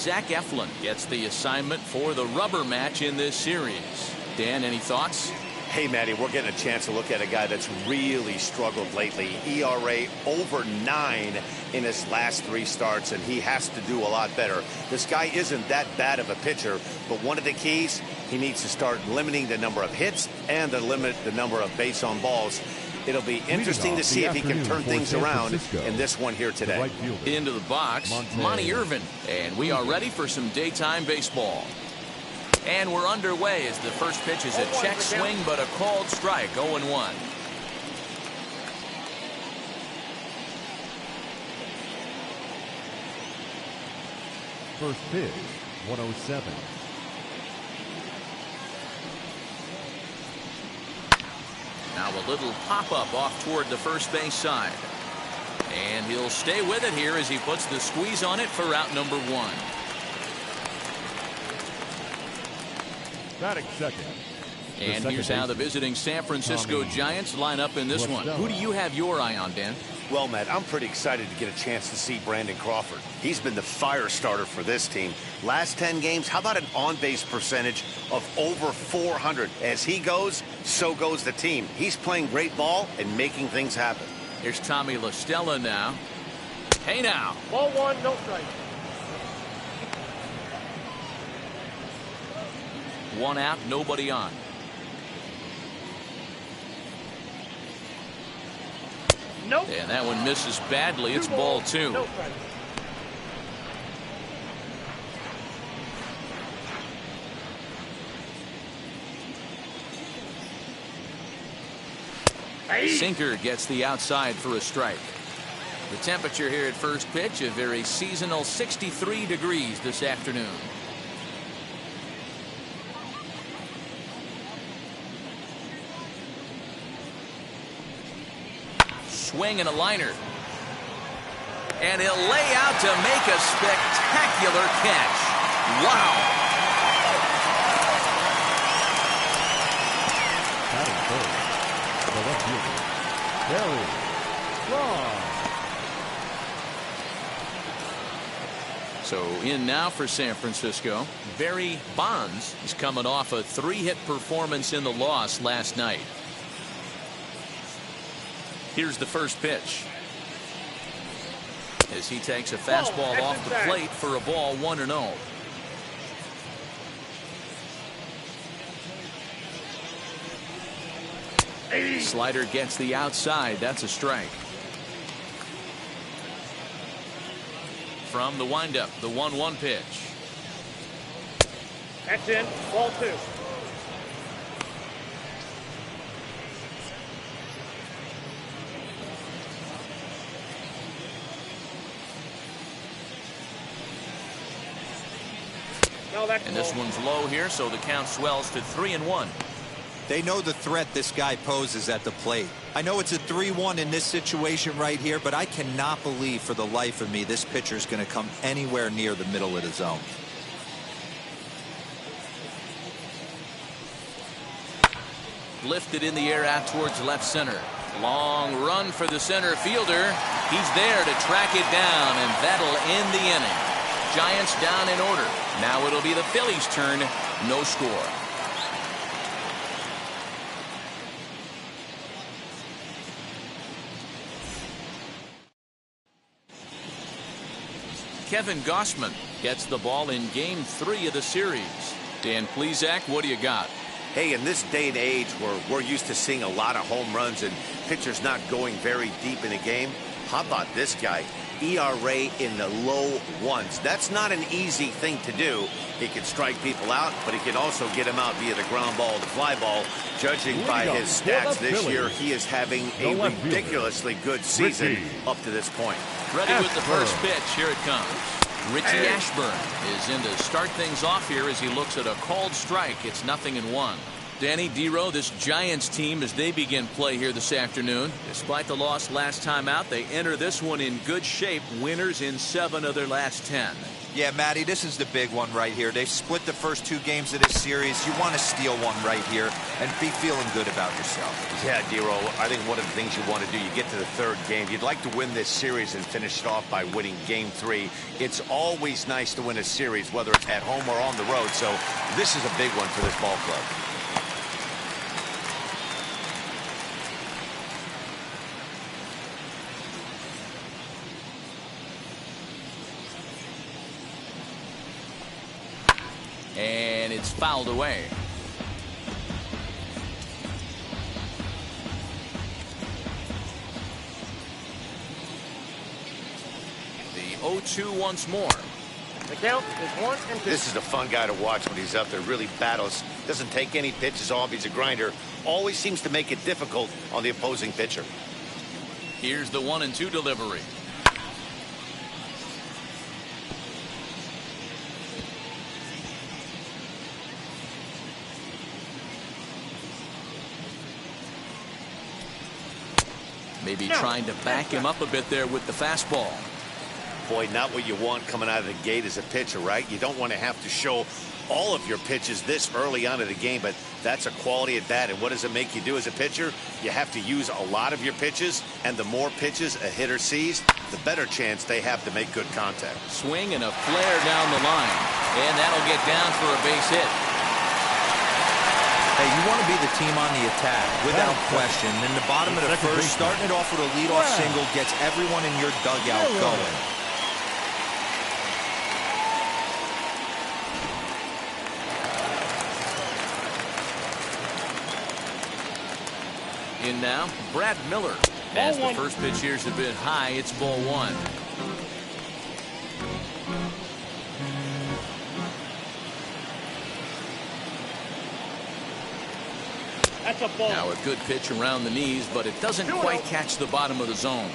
Zach Eflin gets the assignment for the rubber match in this series. Dan, any thoughts? Hey, Matty, we're getting a chance to look at a guy that's really struggled lately. ERA over 9 in his last 3 starts, and he has to do a lot better. This guy isn't that bad of a pitcher, but one of the keys, he needs to start limiting the number of hits and to limit the number of base on balls. It'll be interesting to see if he can turn things around in this one here today. Into the box, Monty Irvin, and we are ready for some daytime baseball. And we're underway as the first pitch is a check swing, but a called strike, 0-1. First pitch, 107. Now a little pop-up off toward the first base side. And he'll stay with it here as he puts the squeeze on it for route number 1. Batting second. And here's how the visiting San Francisco Giants line up in this one. Who do you have your eye on, Dan? Well, Matt, I'm pretty excited to get a chance to see Brandon Crawford. He's been the fire starter for this team. Last 10 games, how about an on-base percentage of over 400? As he goes, so goes the team. He's playing great ball and making things happen. Here's Tommy La Stella now. Hey now. Ball 1, no strike. 1 out, nobody on. Nope. And that one misses badly. It's ball 2. No strike. Sinker gets the outside for a strike. The temperature here at first pitch, a very seasonal 63 degrees this afternoon. Swing and a liner. And he'll lay out to make a spectacular catch. Wow. Batting third. The left fielder, Barry Bonds. So in now for San Francisco, Barry Bonds is coming off a 3-hit performance in the loss last night. Here's the first pitch. As he takes a fastball off the plate for a ball 1-0. Slider gets the outside. That's a strike. From the windup, the 1-1 pitch. That's in. Ball 2. And this one's low here, so the count swells to 3-1. They know the threat this guy poses at the plate. I know it's a 3-1 in this situation right here, but I cannot believe for the life of me this pitcher is going to come anywhere near the middle of the zone. Lifted in the air out towards left center. Long run for the center fielder. He's there to track it down, and that'll end the inning. Giants down in order. Now it'll be the Phillies' turn. No score. Kevin Gossman gets the ball in game 3 of the series. Dan Plesac, what do you got? Hey, in this day and age where we're used to seeing a lot of home runs and pitchers not going very deep in a game, how about this guy? ERA in the low 1s. That's not an easy thing to do. He can strike people out, but he can also get them out via the ground ball, the fly ball. Judging by his stats this year, he is having a ridiculously good season up to this point. Ready with the first pitch. Here it comes. Richie Ashburn is in to start things off here as he looks at a called strike. It's 0-1. Danny Dero, this Giants team, as they begin play here this afternoon, despite the loss last time out, they enter this one in good shape, winners in 7 of their last 10. Yeah, Matty, this is the big one right here. They've split the first 2 games of this series. You want to steal one right here and be feeling good about yourself. Yeah, Dero, I think one of the things you want to do, you get to the 3rd game, you'd like to win this series and finish it off by winning game 3. It's always nice to win a series, whether it's at home or on the road, so this is a big one for this ball club. And it's fouled away. The 0-2 once more. The count is 1-2. This is a fun guy to watch when he's up there. Really battles. Doesn't take any pitches off. He's a grinder. Always seems to make it difficult on the opposing pitcher. Here's the 1-2 delivery. Maybe trying to back him up a bit there with the fastball. Boy, not what you want coming out of the gate as a pitcher, right? You don't want to have to show all of your pitches this early on in the game, but that's a quality at bat. And what does it make you do as a pitcher? You have to use a lot of your pitches, and the more pitches a hitter sees, the better chance they have to make good contact. Swing and a flare down the line, and that'll get down for a base hit. Hey, you want to be the team on the attack, without question. In the bottom of the first, starting it off with a leadoff single gets everyone in your dugout going. In now, Brad Miller. As the first pitch here's a bit high, it's ball 1. That's a ball. Now a good pitch around the knees, but it doesn't quite catch the bottom of the zone.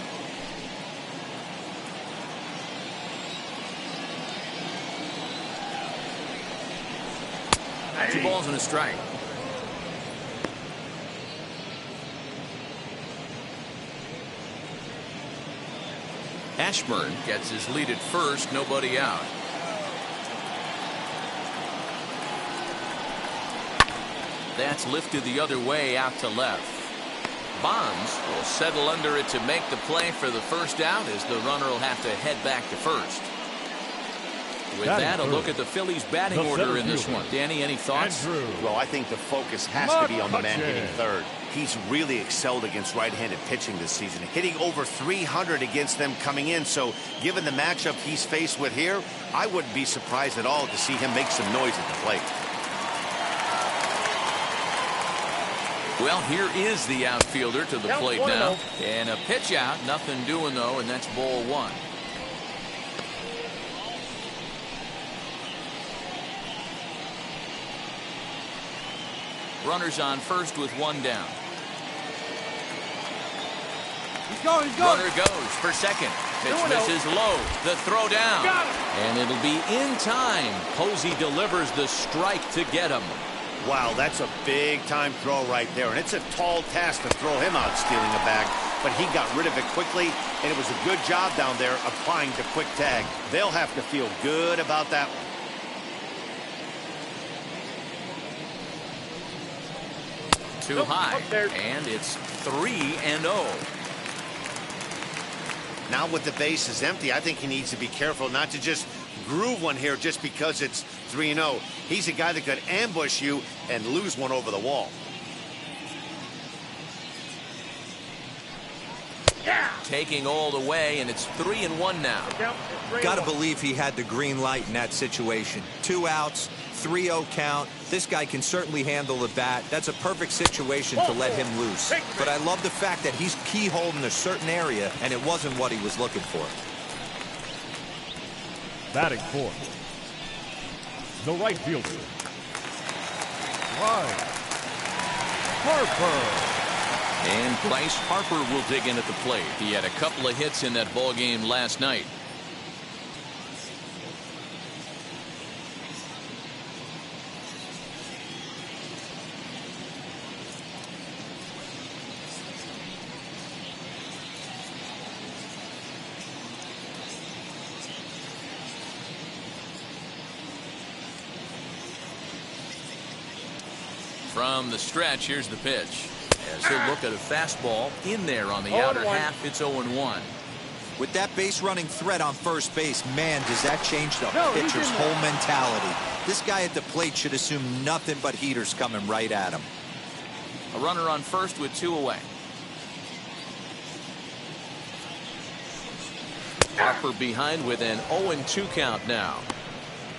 Hey. 2 balls and a strike. Ashburn gets his lead at first, nobody out. That's lifted the other way out to left. Bonds will settle under it to make the play for the first out, as the runner will have to head back to first. With that, a look at the Phillies batting order in this one. Danny, any thoughts? Well, I think the focus has to be on the man hitting third. He's really excelled against right-handed pitching this season, hitting over 300 against them coming in. So given the matchup he's faced with here, I wouldn't be surprised at all to see him make some noise at the plate. Well, here is the outfielder to the plate now. And a pitch out, nothing doing though, and that's ball 1. Runners on first with 1 down. He's going. Runner goes for second. Pitch misses low. The throw down. And it'll be in time. Posey delivers the strike to get him. Wow, that's a big-time throw right there. And it's a tall task to throw him out stealing a bag. But he got rid of it quickly, and it was a good job down there applying the quick tag. They'll have to feel good about that one. Too high, and it's 3-0. Now with the bases empty, I think he needs to be careful not to just groove one here just because it's 3-0. He's a guy that could ambush you and lose one over the wall. Taking all the way, and it's 3-1 now. Got to believe he had the green light in that situation. 2 outs, 3-0 count. This guy can certainly handle the bat. That's a perfect situation to let him loose. But I love the fact that he's keyholed in a certain area, and it wasn't what he was looking for. Batting fourth, the right fielder, Bryce Harper. And Bryce Harper will dig in at the plate. He had a couple of hits in that ball game last night. From the stretch, here's the pitch. As he'll look at a fastball in there on the outer half. It's 0-1. With that base running threat on first base, man, does that change the No, pitcher's whole mentality. This guy at the plate should assume nothing but heaters coming right at him. A runner on first with 2 away. Harper behind with an 0-2 count now.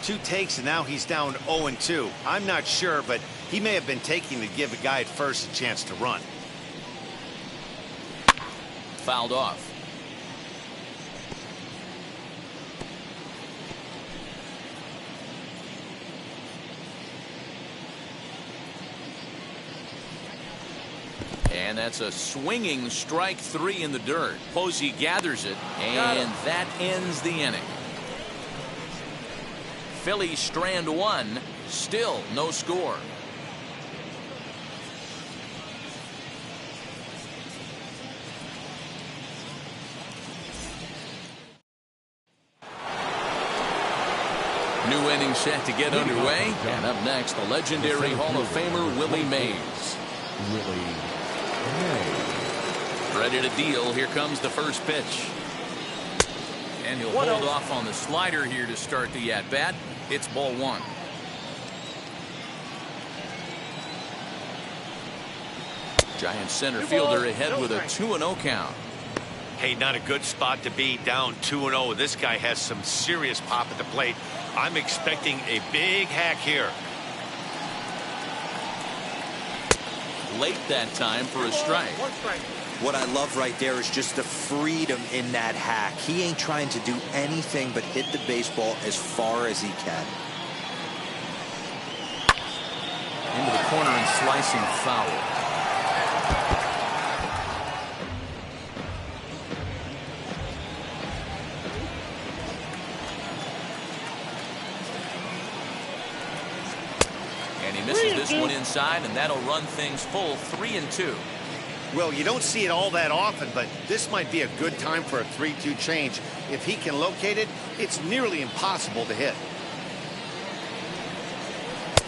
2 takes and now he's down 0-2. I'm not sure, but he may have been taking to give a guy at first a chance to run. Fouled off. And that's a swinging strike 3 in the dirt. Posey gathers it, and that ends the inning. Phillies strand 1, still no score. New inning set to get underway. And up next, the legendary Hall of Famer Willie Mays. Ready to deal. Here comes the first pitch. And he'll hold off on the slider here to start the at-bat. It's ball 1. Giant center fielder ahead with a 2-0 count. Hey, not a good spot to be, down 2-0. This guy has some serious pop at the plate. I'm expecting a big hack here. Late that time for a strike. What I love right there is just the freedom in that hack. He ain't trying to do anything but hit the baseball as far as he can. Into the corner and slicing foul. And he misses this one inside, and that'll run things full 3-2. Well, you don't see it all that often, but this might be a good time for a 3-2 change. If he can locate it, it's nearly impossible to hit.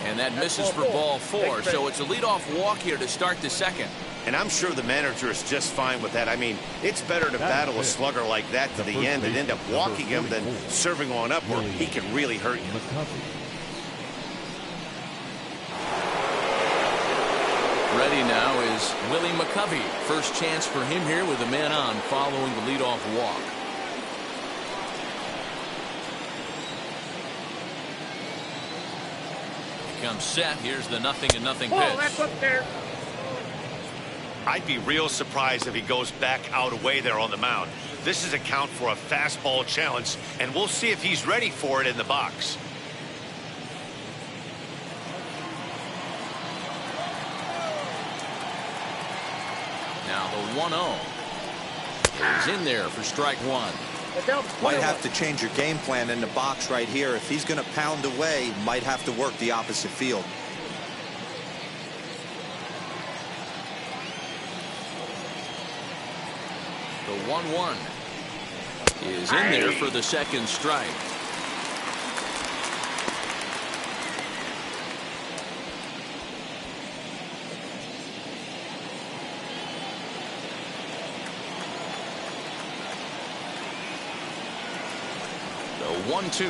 And that misses for ball 4, so it's a leadoff walk here to start the second. And I'm sure the manager is just fine with that. I mean, it's better to battle a slugger like that to the end and end up walking him than serving on up where he can really hurt you. Ready now is Willie McCovey. First chance for him here with a man on following the leadoff walk. He comes set. Here's the 0-0 pitch. That's up there. I'd be real surprised if he goes back out away there on the mound. This is a count for a fastball challenge, and we'll see if he's ready for it in the box. Now the 1-0 is in there for strike 1. Might have to change your game plan in the box right here. If he's going to pound away, might have to work the opposite field. The 1-1 is in there for the second strike. The 1-2.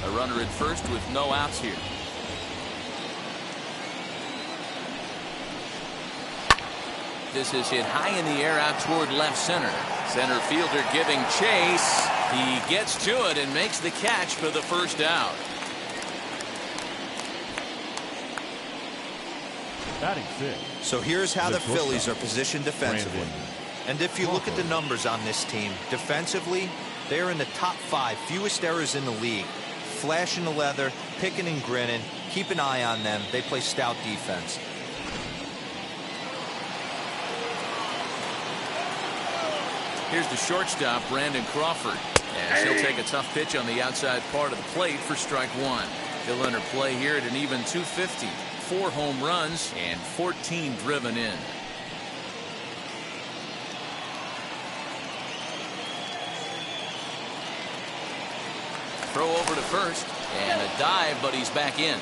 A runner at first with no outs here. This is hit high in the air out toward left center. Center fielder giving chase. He gets to it and makes the catch for the first out. Batting 6. So here's how the Phillies are positioned defensively. And if you look at the numbers on this team, defensively, they're in the top 5 fewest errors in the league. Flashing the leather, picking and grinning, keep an eye on them. They play stout defense. Here's the shortstop, Brandon Crawford. As he'll take a tough pitch on the outside part of the plate for strike one. He'll enter play here at an even 250. 4 home runs and 14 driven in. Throw over to first and a dive, but he's back in.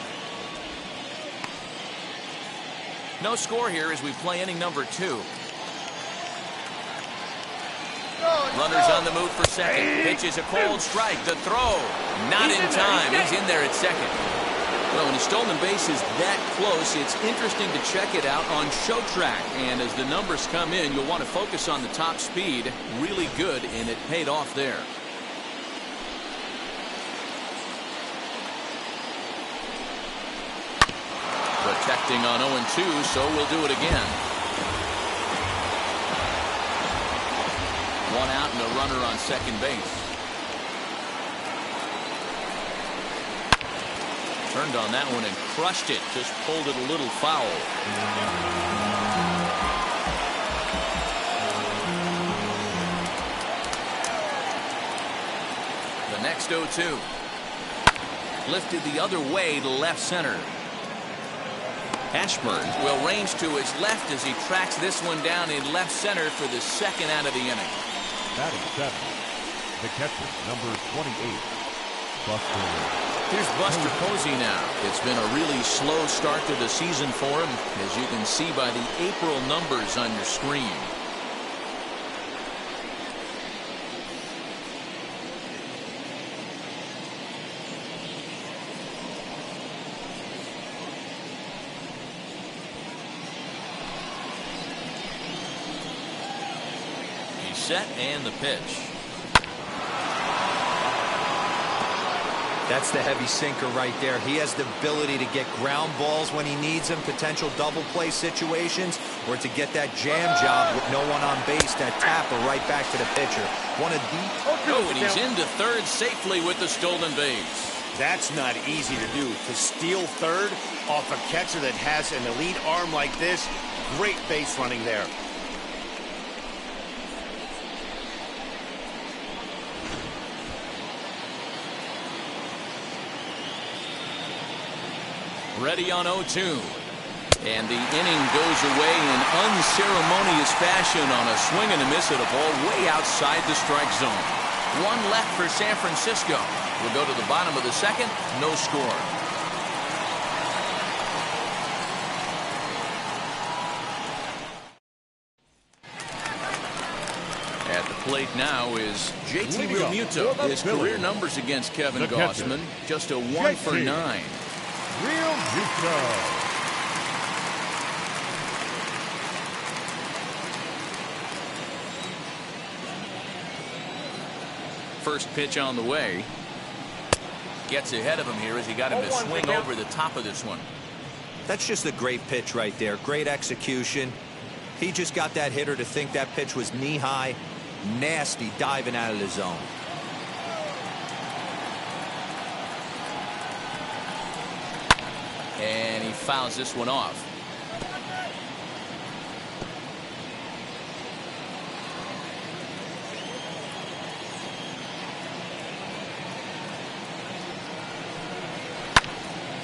No score here as we play inning number 2. Runners on the move for second. Pitch is a cold strike. The throw not in time. He's in there at second. Well, when a stolen base is that close, it's interesting to check it out on show track. And as the numbers come in, you'll want to focus on the top speed. Really good, and it paid off there. Protecting on 0-2, so we'll do it again. 1 out and a runner on second base. Turned on that one and crushed it. Just pulled it a little foul. The next 0-2. Lifted the other way to left center. Ashburn will range to his left as he tracks this one down in left center for the second out of the inning. Batting 7, the catcher, number 28, Buster. Here's Buster Posey now. It's been a really slow start to the season for him, as you can see by the April numbers on your screen. He's set and the pitch. That's the heavy sinker right there. He has the ability to get ground balls when he needs them, potential double play situations, or to get that jam job with no one on base, that tapper right back to the pitcher. One of the... Oh, and he's into third safely with the stolen base. That's not easy to do. To steal third off a catcher that has an elite arm like this, great base running there. Ready on 0-2. And the inning goes away in unceremonious fashion on a swing and a miss at a ball way outside the strike zone. 1 left for San Francisco. We'll go to the bottom of the second. No score. At the plate now is JT Realmuto. His career numbers against Kevin Gausman, just a 1 for 9. Realmuto. First pitch on the way. Gets ahead of him here as he got him to swing over the top of this one. That's just a great pitch right there. Great execution. He just got that hitter to think that pitch was knee-high. Nasty diving out of the zone. And he fouls this one off.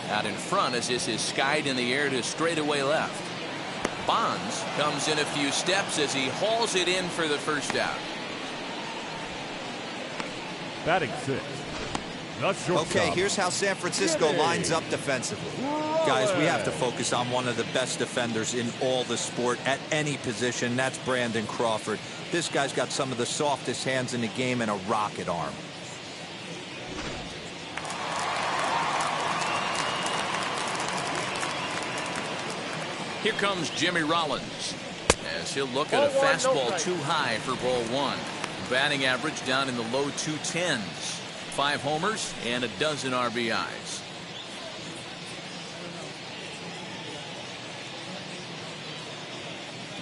Out in front as this is skied in the air to straightaway left. Bonds comes in a few steps as he hauls it in for the first out. Batting 6. Okay, here's how San Francisco lines up defensively. Guys, we have to focus on one of the best defenders in all the sport at any position. That's Brandon Crawford. This guy's got some of the softest hands in the game and a rocket arm. Here comes Jimmy Rollins as he'll look at a fastball too high for ball 1. Batting average down in the low 210s. 5 homers and a dozen RBIs.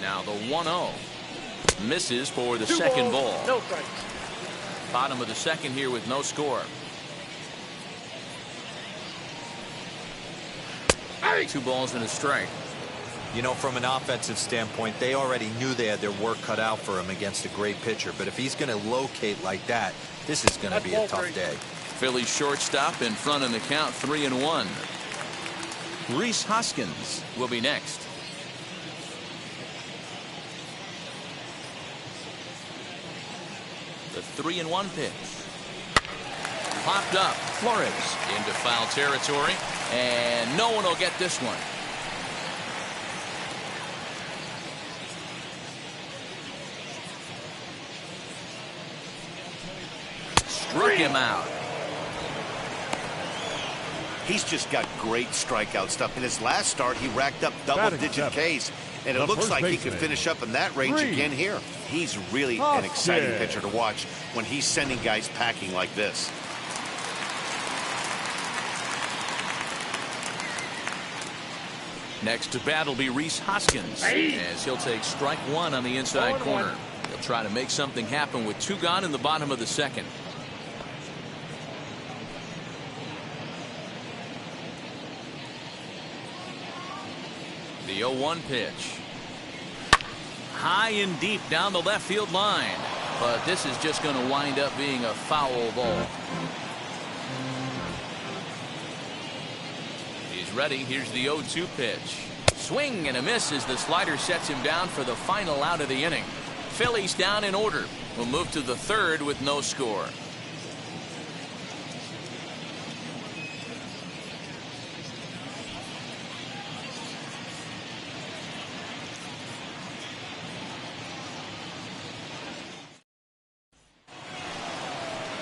Now the 1-0 misses for the second ball. No strikes. Bottom of the second here with no score. 2 balls and a strike. You know, from an offensive standpoint, they already knew they had their work cut out for him against a great pitcher. But if he's going to locate like that, this is going to be a tough day. Phillies shortstop in front in the count, 3-1. Rhys Hoskins will be next. The 3-1 pitch. Popped up. Flores into foul territory, and no one will get this one. Struck him out. He's just got great strikeout stuff. In his last start, he racked up double-digit Ks, and it looks like he could finish up in that range again here. He's really an exciting pitcher to watch when he's sending guys packing like this. Next to bat will be Rhys Hoskins, as he'll take strike one on the inside corner. He'll try to make something happen with 2 gone in the bottom of the second. The 0-1 pitch. High and deep down the left field line. But this is just going to wind up being a foul ball. He's ready. Here's the 0-2 pitch. Swing and a miss as the slider sets him down for the final out of the inning. Phillies down in order. We'll move to the third with no score.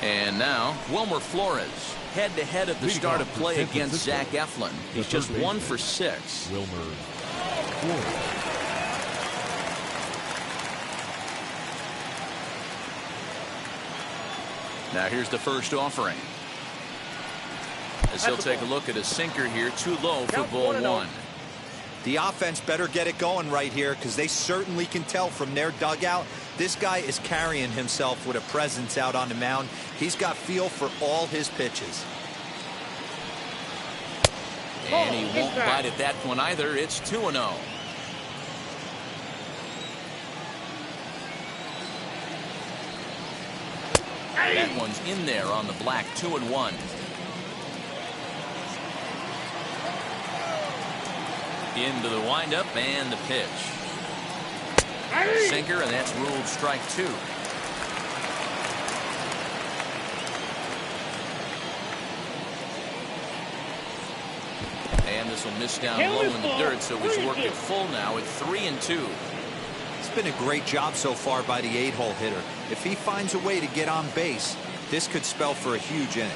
And now, Wilmer Flores, head-to-head at the start of play against Zach Eflin. He's just 1 for 6. Wilmer Flores. Now here's the first offering. As he'll take a look at a sinker here, too low for ball 1. The offense better get it going right here, because they certainly can tell from their dugout this guy is carrying himself with a presence out on the mound. He's got feel for all his pitches. And he won't bite at that one either. It's 2-0. That one's in there on the black. 2-1. Into the windup and the pitch. Sinker, and that's ruled strike 2. And this will miss down low in the dirt, so it's worked at full now at 3-2. It's been a great job so far by the 8-hole hitter. If he finds a way to get on base, this could spell for a huge inning.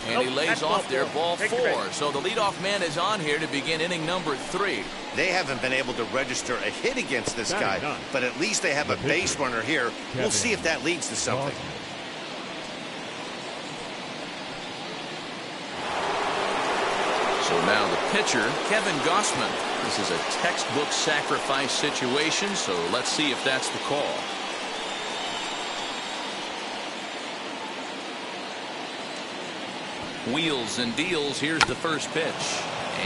And he lays off there, ball 4. So the leadoff man is on here to begin inning number 3. They haven't been able to register a hit against this guy, but at least they have a base runner here. We'll see if that leads to something. So now the pitcher, Kevin Gausman. This is a textbook sacrifice situation, so let's see if that's the call. Wheels and deals. Here's the first pitch.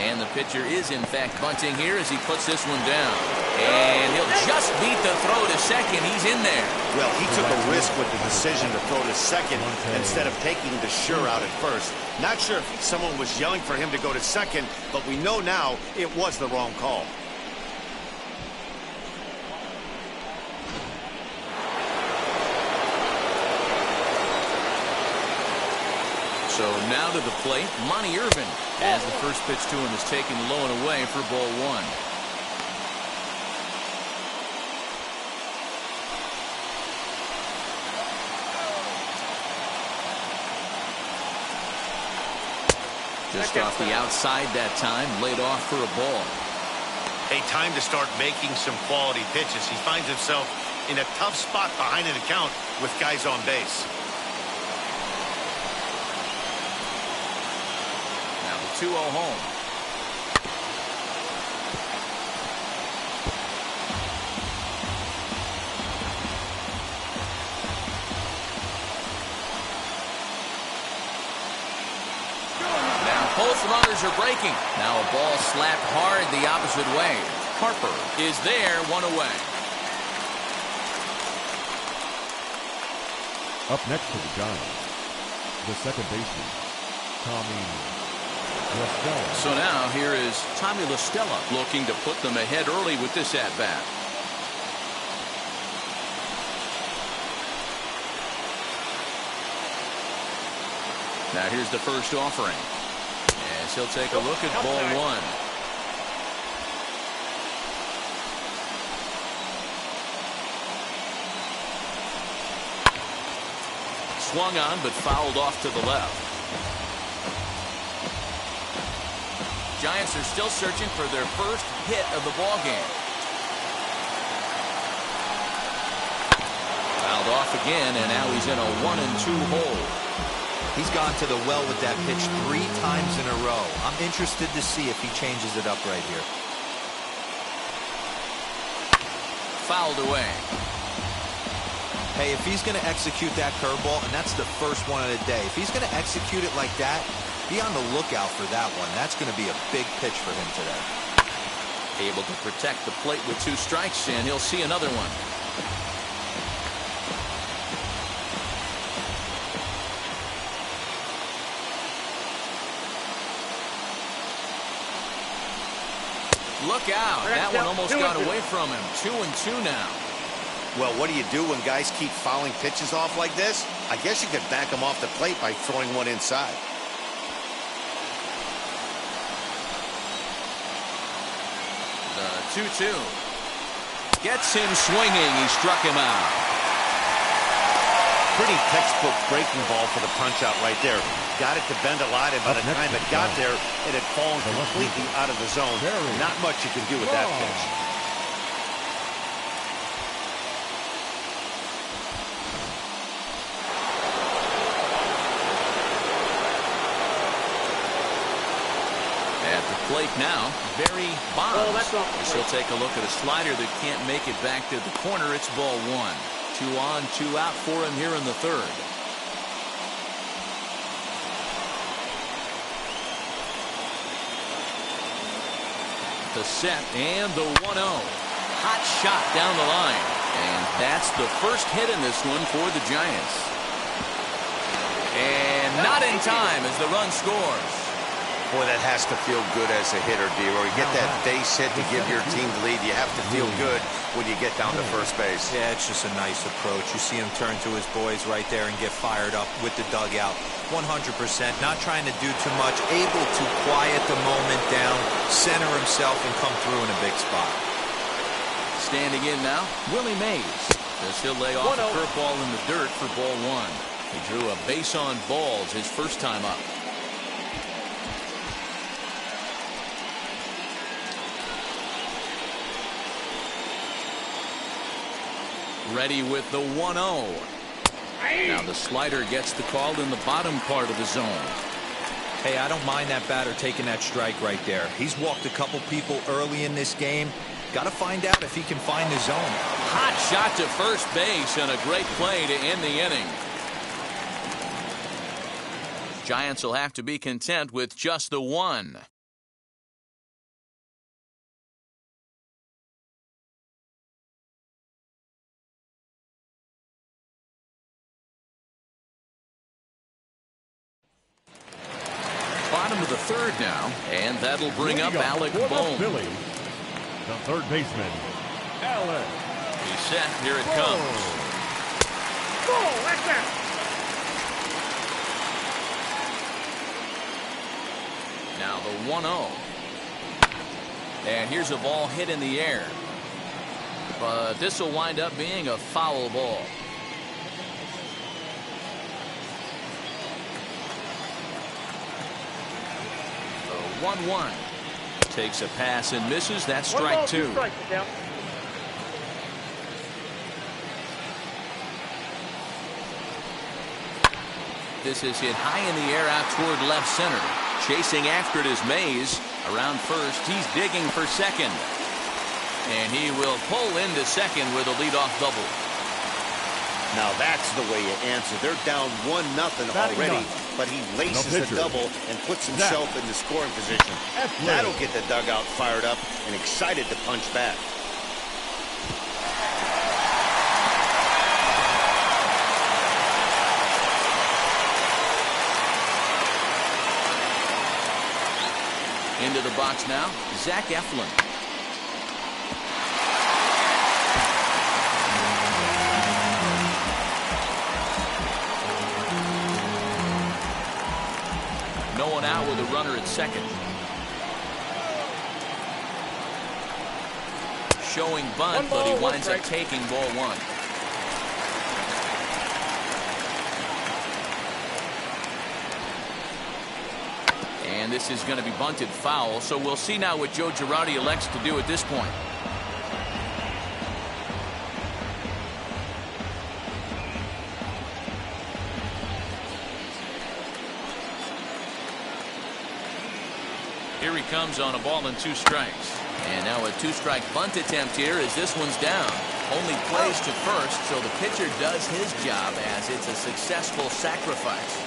And the pitcher is, in fact, bunting here as he puts this one down. And he'll just beat the throw to second. He's in there. Well, he took a risk with the decision to throw to second instead of taking the sure out at first. Not sure if someone was yelling for him to go to second, but we know now it was the wrong call. So now to the plate, Monty Irvin, as the first pitch to him is taken low and away for ball 1. Just off the outside that time, laid off for a ball. A time to start making some quality pitches. He finds himself in a tough spot behind an account with guys on base. 2-0 home. Now both runners batters are breaking. Now a ball slapped hard the opposite way. Harper is there, 1 away. Up next for the Giants, the second baseman, Tommy LaStella. So now here is Tommy LaStella looking to put them ahead early with this at-bat. Now here's the first offering. As he'll take a look at ball 1. Swung on but fouled off to the left. Giants are still searching for their first hit of the ball game. Fouled off again, and now he's in a 1-2 hole. He's gone to the well with that pitch 3 times in a row. I'm interested to see if he changes it up right here. Fouled away. Hey, if he's going to execute that curveball, and that's the first one of the day, if he's going to execute it like that, be on the lookout for that one. That's going to be a big pitch for him today. Able to protect the plate with 2 strikes, and he'll see another one. Look out. That one almost got away from him. 2-2 now. Well, what do you do when guys keep fouling pitches off like this? I guess you could back them off the plate by throwing one inside. The 2-2. Gets him swinging. He struck him out. Pretty textbook breaking ball for the punch out right there. Got it to bend a lot, and by the time it got there, it had fallen completely out of the zone. Not much you can do with that pitch. At the plate now, Barry Bonds. She'll take a look at a slider that can't make it back to the corner. It's ball 1. 2 on, 2 out for him here in the 3rd. The set and the 1-0. Hot shot down the line. And that's the first hit in this one for the Giants. And not in time as the run scores. Boy, that has to feel good as a hitter, D-Roy. You get that base hit to give your team the lead. You have to feel good when you get down to first base. Yeah, it's just a nice approach. You see him turn to his boys right there and get fired up with the dugout. 100%, not trying to do too much, able to quiet the moment down, center himself, and come through in a big spot. Standing in now, Willie Mays. As he'll lay off a curveball in the dirt for ball 1. He drew a base on balls his first time up. Ready with the 1-0. Now the slider gets the call in the bottom part of the zone. Hey, I don't mind that batter taking that strike right there. He's walked a couple people early in this game. Got to find out if he can find the zone. Hot shot to first base and a great play to end the inning. Giants will have to be content with just the 1. Bottom of the 3rd now, and that'll bring up Alec Bohm. Phillies, the third baseman, Alec. He's set. Here it comes. Now the 1-0. And here's a ball hit in the air. But this will wind up being a foul ball. The 1-1. Takes a pass and misses. That's strike 2. This is hit high in the air out toward left center. Chasing after it is Mays. Around first, he's digging for second. And he will pull into second with a leadoff double. Now that's the way you answer. They're down 1-0 already, but he laces the double and puts himself in the scoring position. That'll get the dugout fired up and excited to punch back. Into the box now, Zach Eflin. No one out with a runner at second. Showing bunt, but he winds up taking ball one. And this is going to be bunted foul, so we'll see now what Joe Girardi elects to do at this point. Here he comes on a ball and 2 strikes. And now a 2-strike bunt attempt here as this one's down. Only plays to first, so the pitcher does his job as it's a successful sacrifice.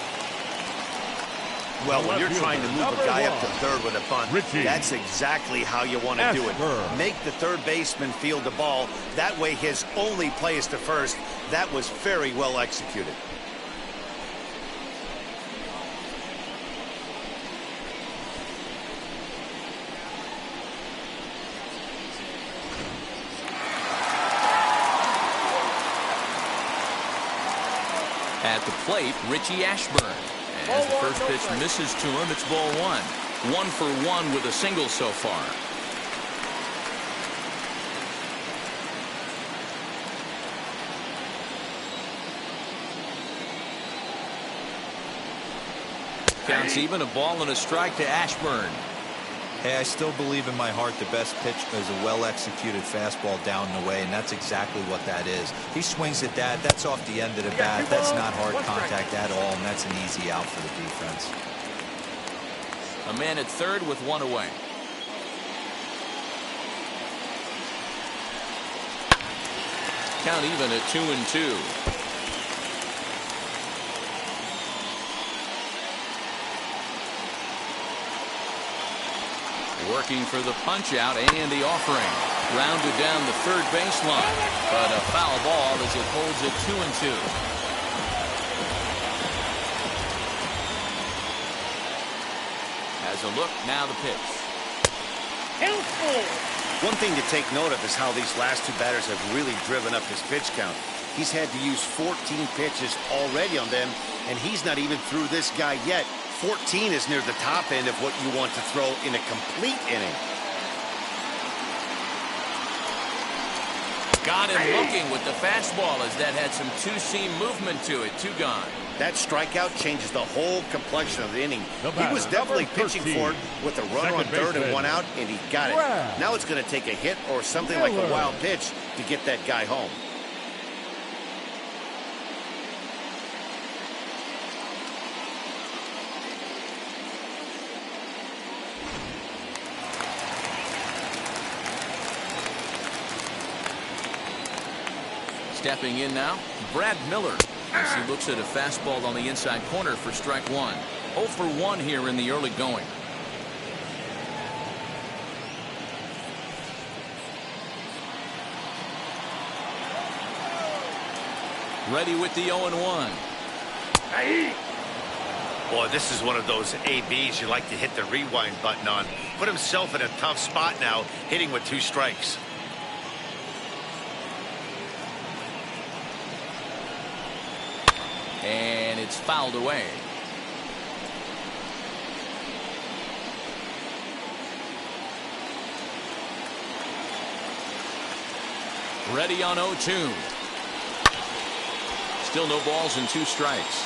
Well, when you're trying to move a guy up to third with a bunt, that's exactly how you want to do it. Make the third baseman field the ball. That way his only play is to first. That was very well executed. At the plate, Richie Ashburn. As the first pitch misses to him, it's ball 1. 1 for 1 with a single so far. Counts even, a ball and a strike to Ashburn. Hey, I still believe in my heart the best pitch is a well-executed fastball down and away, and that's exactly what that is. He swings at that. That's off the end of the bat. That's not hard contact at all, and that's an easy out for the defense. A man at third with 1 away. Count even at 2-2. Working for the punch out and the offering. Rounded down the third baseline, but a foul ball as it holds it 2-2. Has a look, now the pitch. One thing to take note of is how these last 2 batters have really driven up his pitch count. He's had to use 14 pitches already on them, and he's not even through this guy yet. 14 is near the top end of what you want to throw in a complete inning. Got him looking with the fastball as that had some two-seam movement to it. 2 gone. That strikeout changes the whole complexion of the inning. He was definitely pitching for it with a runner on third and 1 out, and he got it. Now it's going to take a hit or something like a wild pitch to get that guy home. Stepping in now, Brad Miller, as he looks at a fastball on the inside corner for strike 1. 0 for 1 here in the early going. Ready with the 0-1. Boy, this is one of those ABs you like to hit the rewind button on. Put himself in a tough spot now, hitting with 2 strikes. And it's fouled away. Ready on 0-2. Still no balls and 2 strikes.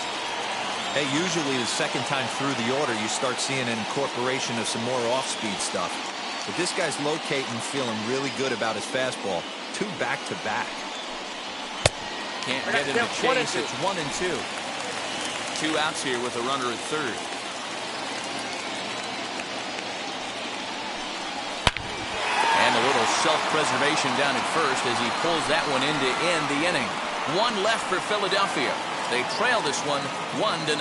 Hey, usually the second time through the order, you start seeing an incorporation of some more off-speed stuff. But this guy's locating, feeling really good about his fastball. 2 back-to-back. Can't get him to chase. It's 1-2. 2 outs here with a runner at third. And a little self-preservation down at first as he pulls that one in to end the inning. 1 left for Philadelphia. They trail this one 1-0.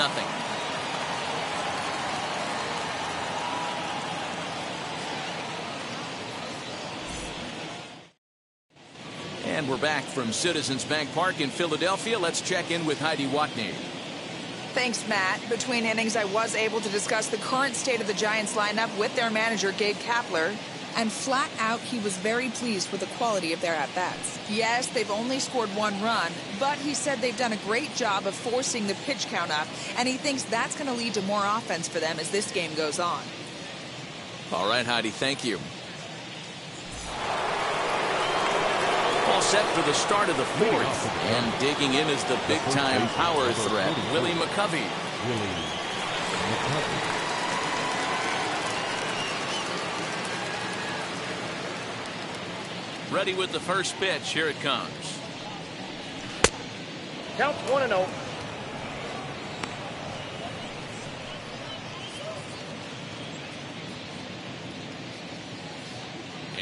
And we're back from Citizens Bank Park in Philadelphia. Let's check in with Heidi Watney. Thanks, Matt. Between innings, I was able to discuss the current state of the Giants lineup with their manager, Gabe Kapler. And flat out, he was very pleased with the quality of their at-bats. Yes, they've only scored 1 run, but he said they've done a great job of forcing the pitch count up, and he thinks that's going to lead to more offense for them as this game goes on. All right, Heidi, thank you. All set for the start of the 4th, and digging in is the big-time power threat, Willie McCovey. Ready with the first pitch. Here it comes. Count's 1-0.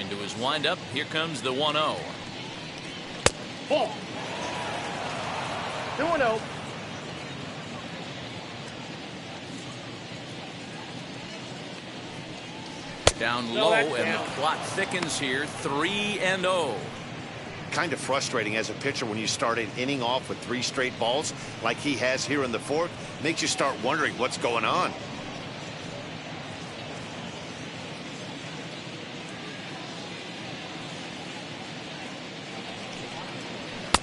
Into his windup. Here comes the 1-0. Ball. 2-0. Down No, low, that's and down. the clock thickens here. 3-0. Kind of frustrating as a pitcher when you start an inning off with 3 straight balls like he has here in the 4th. Makes you start wondering what's going on.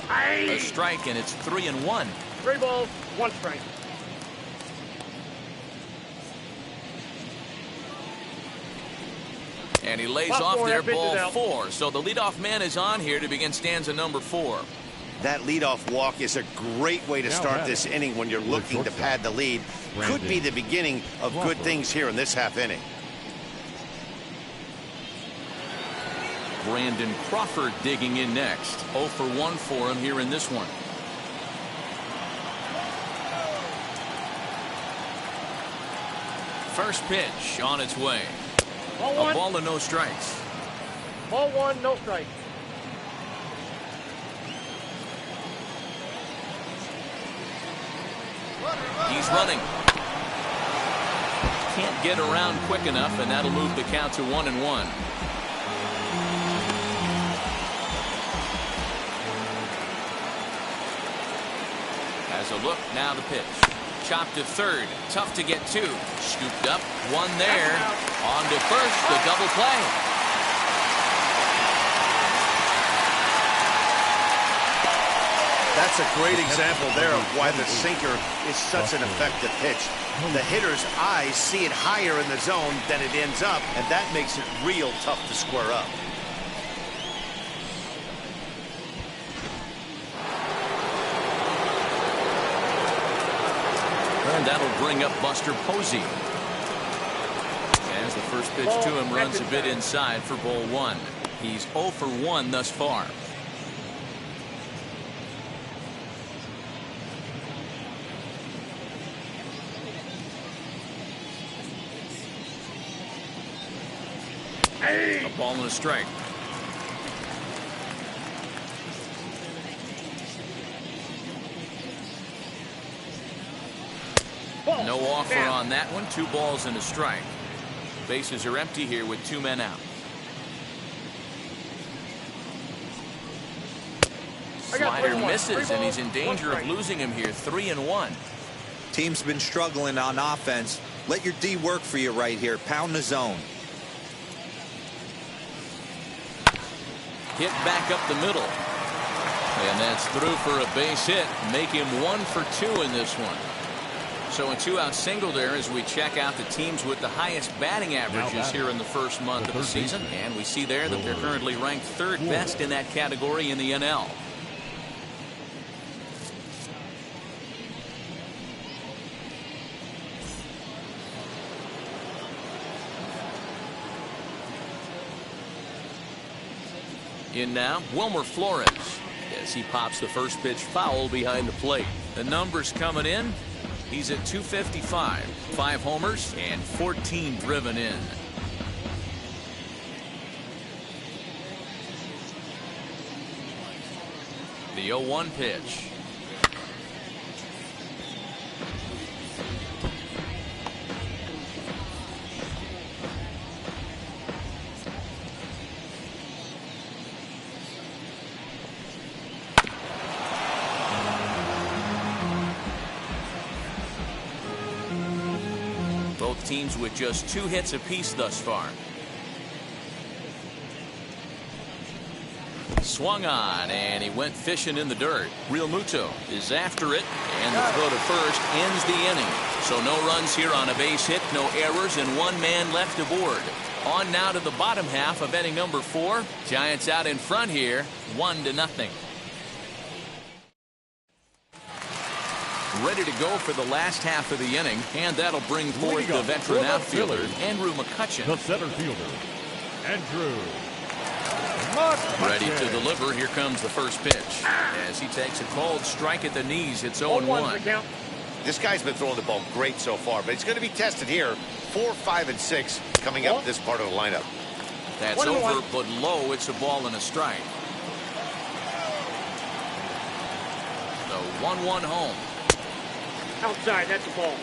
A strike, and it's 3-1. 3 balls, 1 strike. And he lays Ball off 4, there, that pitch is ball out. 4. So the leadoff man is on here to begin stanza number 4. That leadoff walk is a great way to start this inning when you're looking to pad the lead. Could be the beginning of good things here in this half inning. Brandon Crawford digging in next. 0 for 1 for him here in this one. First pitch on its way. Ball A 1. ball and no strikes. Ball 1, no strike. He's running. Can't get around quick enough, and that'll move the count to 1-1. Has a look, now the pitch. Chopped to third, tough to get to. Scooped up, one there. On to first, the double play. That's a great example there of why the sinker is such an effective pitch. The hitter's eyes see it higher in the zone than it ends up, and that makes it real tough to square up. And that'll bring up Buster Posey. As the first pitch to him runs a bit inside for ball 1. He's 0 for 1 thus far. A ball and a strike. Ball. No offer Down. on that one. 2 balls and a strike. Bases are empty here with 2 men out. Slider misses, and he's in danger of losing him here. 3-1. Team's been struggling on offense. Let your D work for you right here. Pound the zone. Hit back up the middle. And that's through for a base hit. Make him 1 for 2 in this one. So a 2-out single there as we check out the teams with the highest batting averages here in the first month of the season. And we see there that they're currently ranked 3rd best in that category in the NL. In now, Wilmer Flores, as he pops the first pitch foul behind the plate. The numbers coming in. He's at 255, 5 homers and 14 driven in. The 0-1 pitch. both teams with just 2 hits apiece thus far. Swung on, and he went fishing in the dirt. Real Muto is after it, and the throw to first ends the inning. So no runs here on a base hit, no errors, and 1 man left aboard. On now to the bottom half of inning number 4. Giants out in front here, 1-0. Ready to go for the last half of the inning, and that'll bring forth the veteran outfielder, Andrew McCutcheon. The center fielder, Andrew. Ready to deliver. Here comes the first pitch. As he takes a cold strike at the knees, it's 0-1. This guy's been throwing the ball great so far, but he's going to be tested here. 4, 5, and 6 coming up this part of the lineup. That's over, but low. It's a ball and a strike. The 1-1 home. Outside, that's a ball.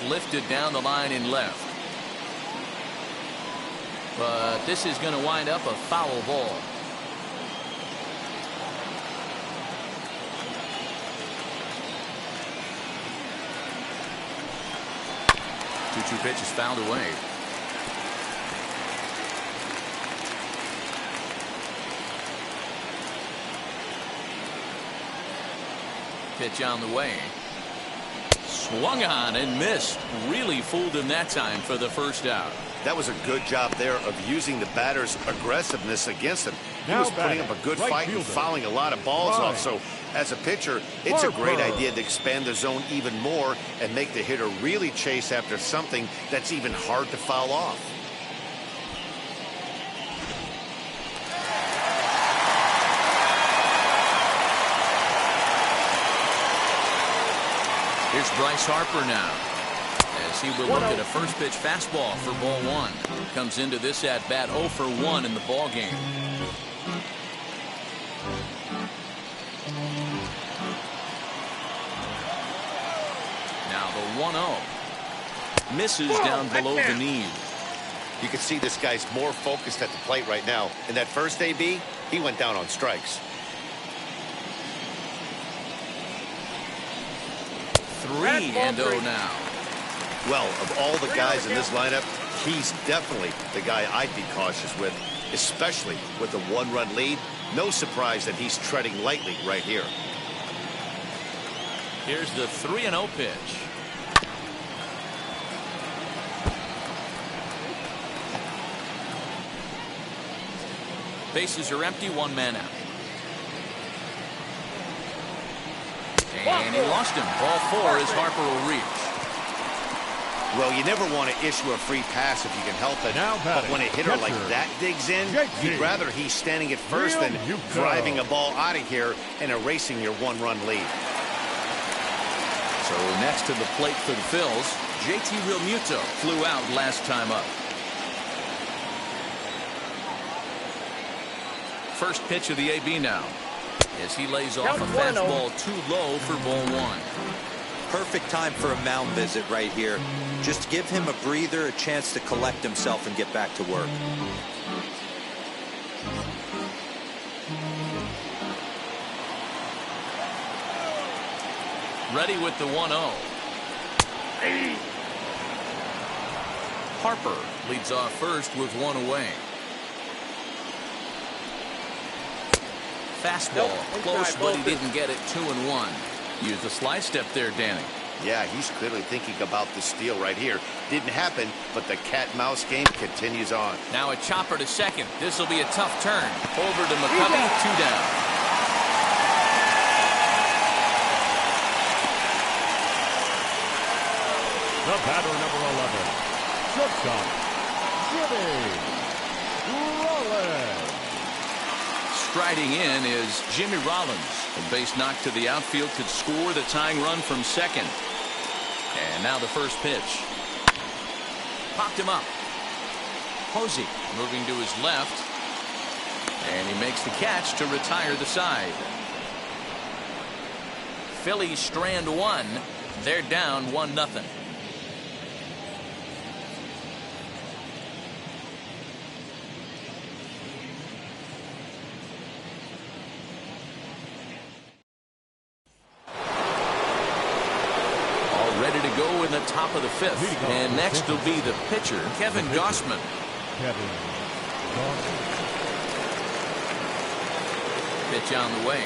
Lifted down the line in left. But this is going to wind up a foul ball. Two pitches fouled away. Pitch on the way. Swung on and missed. Really fooled him that time for the first out. That was a good job there of using the batter's aggressiveness against him. He was putting up a good fight and fouling a lot of balls off. So as a pitcher, it's a great idea to expand the zone even more and make the hitter really chase after something that's even hard to foul off. Here's Bryce Harper now, as he will look at a first pitch fastball for ball 1. Comes into this at bat 0 for 1 in the ball game. Now the 1-0 misses down below the knee. You can see this guy's more focused at the plate right now. In that first AB, he went down on strikes. 3-0 now. Well, of all the guys in this lineup, he's definitely the guy I'd be cautious with, especially with a 1-run lead. No surprise that he's treading lightly right here. Here's the 3-0 pitch. Bases are empty, 1 man out. And he lost him. Ball 4 as Harper will reach. Well, you never want to issue a free pass if you can help it. But when a hitter like that digs in, you'd rather he's standing at first than driving a ball out of here and erasing your 1-run lead. So next to the plate for the Phillies, JT Realmuto flew out last time up. First pitch of the AB now, as he lays off a fastball too low for ball 1. Perfect time for a mound visit right here. Just give him a breather, a chance to collect himself and get back to work. Ready with the 1-0. Harper leads off first with 1 away. Fastball close, but he didn't get it. 2-1. Use the slide step there, Danny. Yeah, he's clearly thinking about the steal right here. Didn't happen, but the cat-mouse game continues on. Now a chopper to second. This will be a tough turn. Over to McCovey, 2 down. The batter, number 11, shortstop, Jimmy Rollins. Striding in is Jimmy Rollins. A base knock to the outfield could score the tying run from second. And now the first pitch. Popped him up. Posey moving to his left. And he makes the catch to retire the side. Phillies strand one. They're down 1-0. Ready to go in the top of the fifth. And next will be the pitcher, Kevin Gausman. Pitch on the way.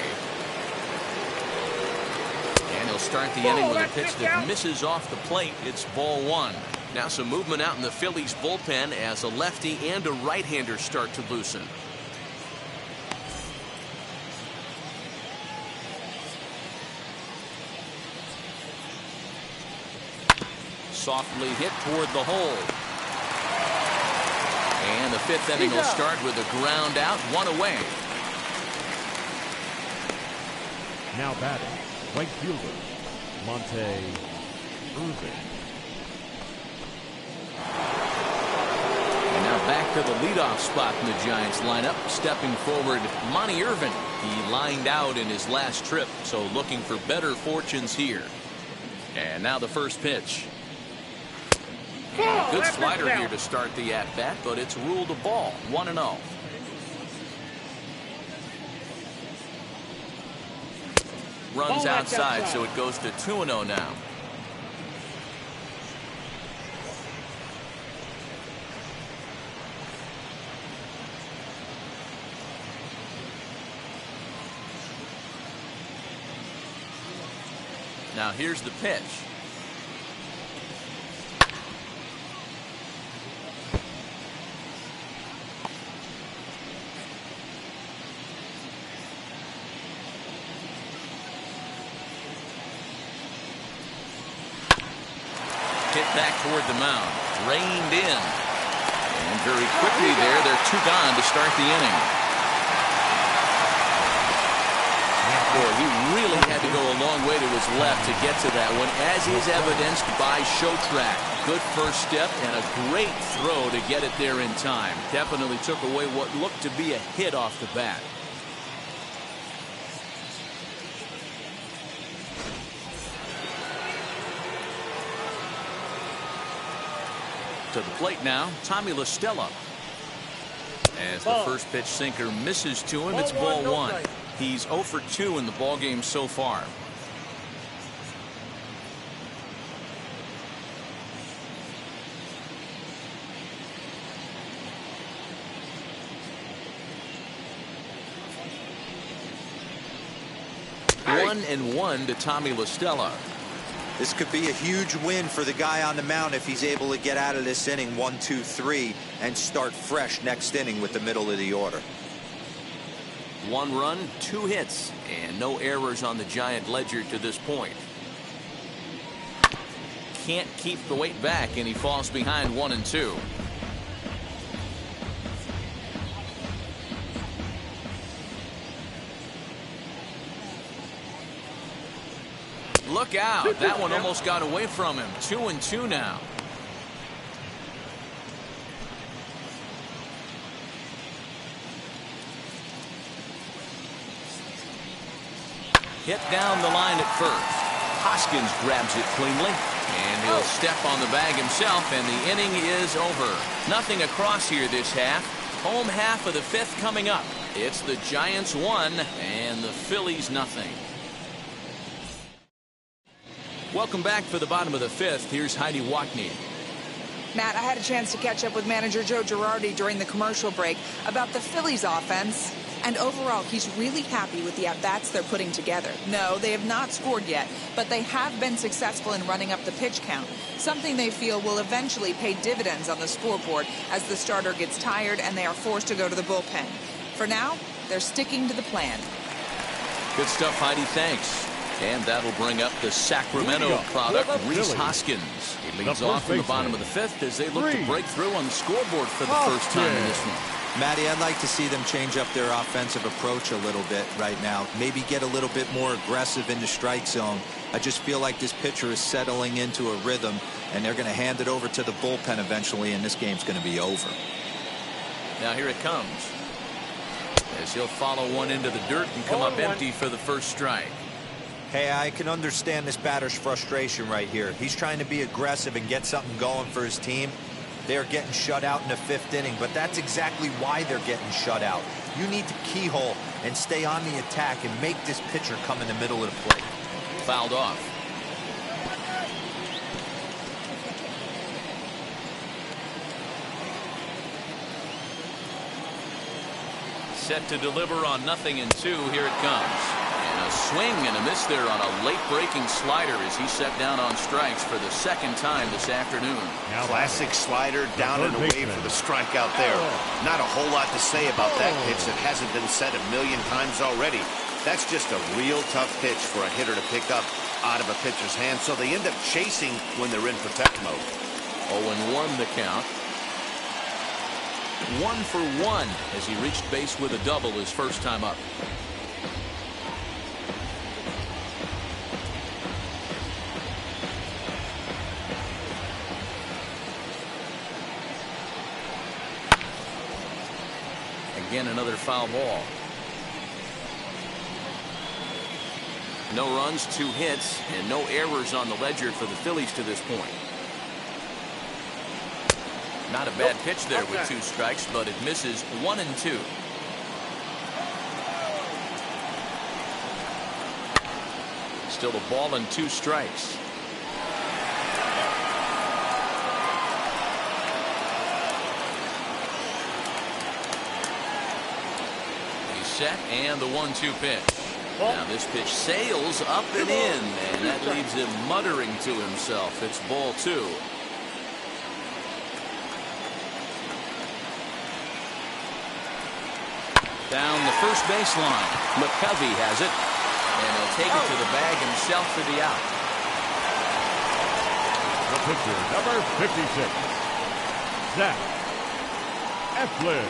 And he'll start the inning with a pitch that misses off the plate. It's ball one. Now some movement out in the Phillies bullpen as a lefty and a right-hander start to loosen. Softly hit toward the hole. And the fifth inning will start with a ground out, one away. Now batting, right fielder, Monte Irvin. And now back to the leadoff spot in the Giants lineup. Stepping forward, Monte Irvin. He lined out in his last trip, so looking for better fortunes here. And now the first pitch. Good slider here to start the at-bat, but it's ruled a ball. 1-0. Runs outside, so it goes to 2-0 now. Now here's the pitch. Hit back toward the mound. Reined in. And very quickly there, they're two gone to start the inning. Boy, he really had to go a long way to his left to get to that one, as is evidenced by Show Track. Good first step and a great throw to get it there in time. Definitely took away what looked to be a hit off the bat. To the plate now, Tommy La Stella. As the first pitch sinker misses to him, it's ball one. He's 0 for 2 in the ballgame so far. Hey. 1-1 to Tommy La Stella. This could be a huge win for the guy on the mound if he's able to get out of this inning 1-2-3 and start fresh next inning with the middle of the order. 1 run, 2 hits, and no errors on the Giant ledger to this point. Can't keep the weight back, and he falls behind 1-2. Look out. That one almost got away from him. 2-2 now. Hit down the line at first. Hoskins grabs it cleanly, and he'll step on the bag himself, and the inning is over. Nothing across here this half. Home half of the fifth coming up. It's the Giants 1 and the Phillies nothing. Welcome back for the bottom of the fifth. Here's Heidi Wackney. Matt, I had a chance to catch up with manager Joe Girardi during the commercial break about the Phillies offense. And overall, he's really happy with the at-bats they're putting together. No, they have not scored yet, but they have been successful in running up the pitch count, something they feel will eventually pay dividends on the scoreboard as the starter gets tired and they are forced to go to the bullpen. For now, they're sticking to the plan. Good stuff, Heidi. Thanks. And that'll bring up the Sacramento product, Rhys Hoskins. He leads off in the bottom of the fifth as they look to break through on the scoreboard for the first time in this one. Matty, I'd like to see them change up their offensive approach a little bit right now. Maybe get a little bit more aggressive in the strike zone. I just feel like this pitcher is settling into a rhythm, and they're going to hand it over to the bullpen eventually, and this game's going to be over. Now here it comes, as he'll follow one into the dirt and come up empty for the first strike. Hey, I can understand this batter's frustration right here. He's trying to be aggressive and get something going for his team. They're getting shut out in the 5th inning, but that's exactly why they're getting shut out. You need to keyhole and stay on the attack and make this pitcher come in the middle of the plate. Fouled off. Set to deliver on 0-2. Here it comes. And a swing and a miss there on a late breaking slider as he set down on strikes for the 2nd time this afternoon. Classic slider down and away for the strikeout there. Not a whole lot to say about that pitch that hasn't been said a million times already. That's just a real tough pitch for a hitter to pick up out of a pitcher's hand, so they end up chasing when they're in protect mode. 0-1 the count. 1 for 1 as he reached base with a double his first time up. Again, another foul ball. No runs, 2 hits, and no errors on the ledger for the Phillies to this point. Not a bad pitch there with 2 strikes, but it misses 1-2. Still a ball and 2 strikes. He's set, and the 1-2 pitch. Now this pitch sails up and in, and that leaves him muttering to himself. It's ball 2. Down the first baseline. McCovey has it, and he'll take it to the bag himself for the out. The pitcher, number 56, Zach Eflin.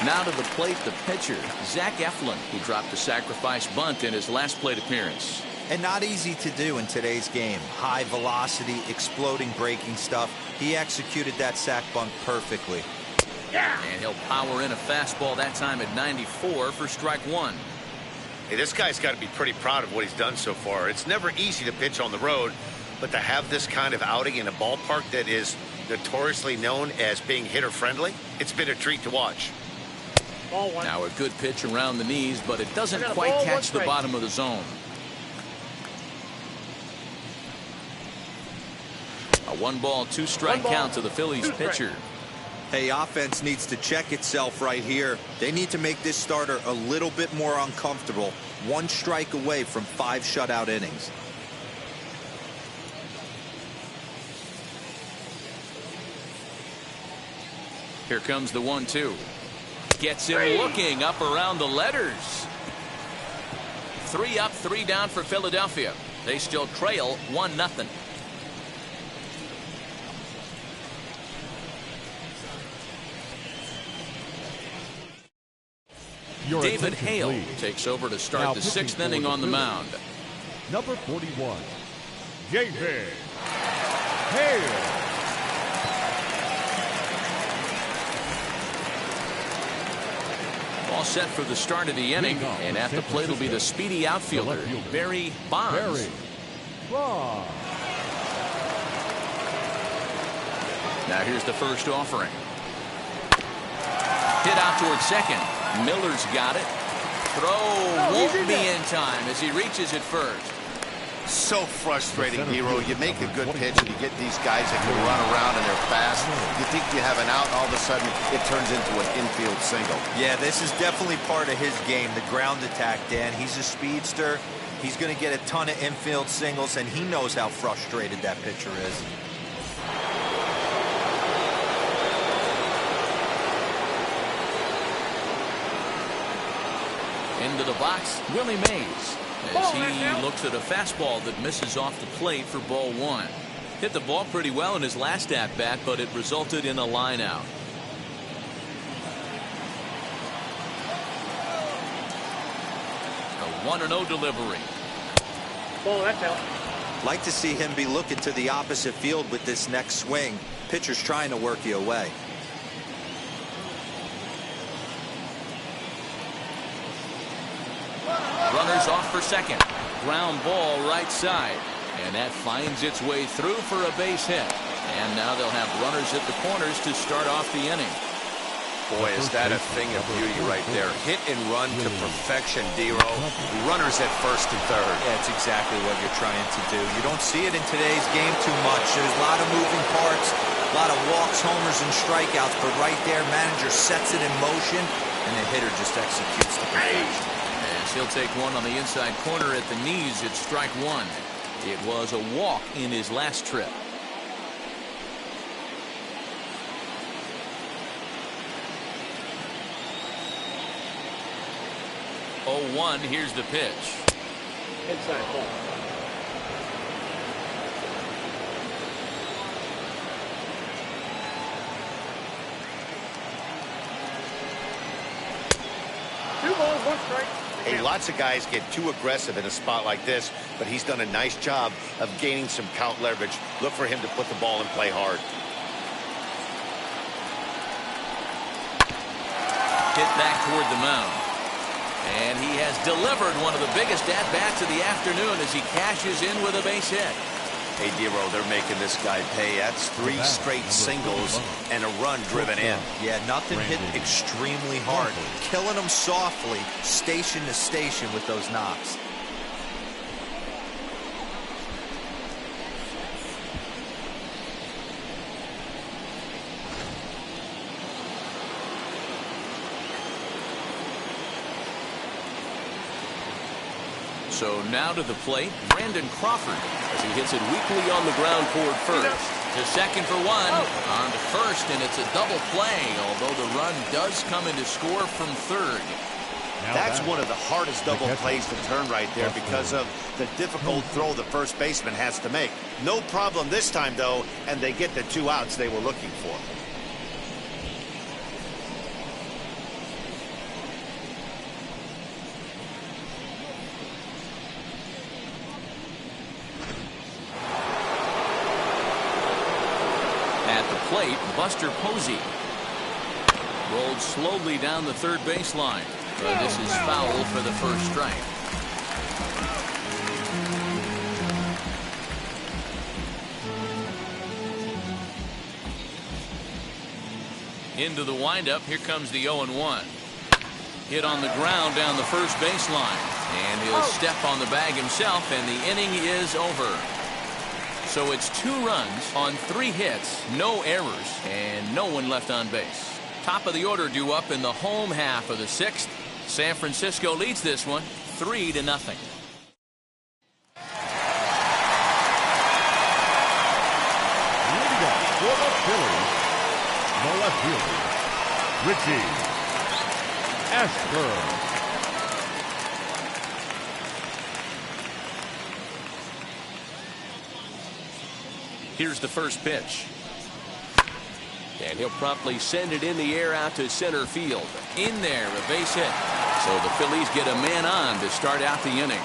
Now to the plate, the pitcher, Zach Eflin, who dropped a sacrifice bunt in his last plate appearance. And not easy to do in today's game. High velocity, exploding breaking stuff. He executed that sac bunt perfectly. And he'll power in a fastball that time at 94 for strike 1. Hey, this guy's got to be pretty proud of what he's done so far. It's never easy to pitch on the road, but to have this kind of outing in a ballpark that is notoriously known as being hitter friendly, it's been a treat to watch. Now a good pitch around the knees, but it doesn't quite catch the bottom of the zone. A 1-ball, 2-strike count to the Phillies pitcher. Hey, offense needs to check itself right here. They need to make this starter a little bit more uncomfortable. 1 strike away from 5 shutout innings. Here comes the 1-2. Gets him looking up around the letters. 3 up, 3 down for Philadelphia. They still trail 1-0. David Hale takes over to start the 6th inning on the mound. Number 41, David Hale. All set for the start of the inning, and at the plate will be the speedy outfielder, Barry Bonds. Now here's the first offering. Hit out towards second. Miller's got it. Throw won't be in time as he reaches it first. So frustrating, Hero. You make a good pitch and you get these guys that can run around and they're fast. You think you have an out, all of a sudden it turns into an infield single. Yeah, this is definitely part of his game, the ground attack, Dan. He's a speedster. He's going to get a ton of infield singles, and he knows how frustrated that pitcher is. Into the box, Willie Mays, as he looks at a fastball that misses off the plate for ball 1. Hit the ball pretty well in his last at-bat, but it resulted in a line out. 1-0 delivery. Ball, that's out. Like to see him be looking to the opposite field with this next swing. Pitcher's trying to work you away. Runners off for second. Ground ball right side. And that finds its way through for a base hit. And now they'll have runners at the corners to start off the inning. Boy, is that a thing of beauty right there. Hit and run to perfection, D-Row. Runners at first and third. Yeah, it's exactly what you're trying to do. You don't see it in today's game too much. There's a lot of moving parts, a lot of walks, homers, and strikeouts. But right there, manager sets it in motion, and the hitter just executes to perfection. As he'll take one on the inside corner at the knees, it's strike one. It was a walk in his last trip. 0-1, here's the pitch. Inside ball. Two balls, one strike. Hey, lots of guys get too aggressive in a spot like this, but he's done a nice job of gaining some count leverage. Look for him to put the ball in play hard. Hit back toward the mound. And he has delivered one of the biggest at-bats of the afternoon as he cashes in with a base hit. Hey, Dero, they're making this guy pay. That's 3 straight singles and a run driven in. Yeah, nothing hit extremely hard. Killing them softly, station to station with those knocks. So now to the plate, Brandon Crawford, as he hits it weakly on the ground toward first. To second for one, on to first, and it's a double play, although the run does come into score from third. That's one of the hardest double plays to turn right there because of the difficult throw the first baseman has to make. No problem this time, though, and they get the 2 outs they were looking for. Plate, Buster Posey. Rolled slowly down the third baseline. But this is foul for the first strike. Into the windup. Here comes the 0-1. Hit on the ground down the first baseline. And he'll step on the bag himself, and the inning is over. So it's 2 runs on 3 hits, no errors, and no one left on base. Top of the order due up in the home half of the 6th. San Francisco leads this one 3-0. Leading up for the Phillies, the left fielder, Richie Ashburn. Here's the first pitch. And he'll promptly send it in the air out to center field. In there, a base hit. So the Phillies get a man on to start out the inning.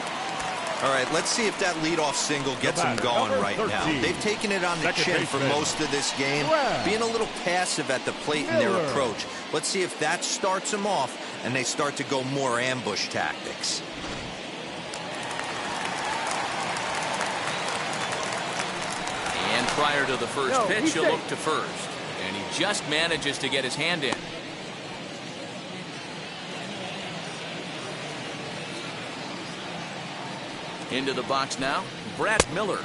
All right, let's see if that leadoff single gets them going right now. They've taken it on the chin for most of this game, being a little passive at the plate in their approach. Let's see if that starts them off and they start to go more ambush tactics. And prior to the first pitch, he'll look to first. And he just manages to get his hand in. Into the box now, Brad Miller.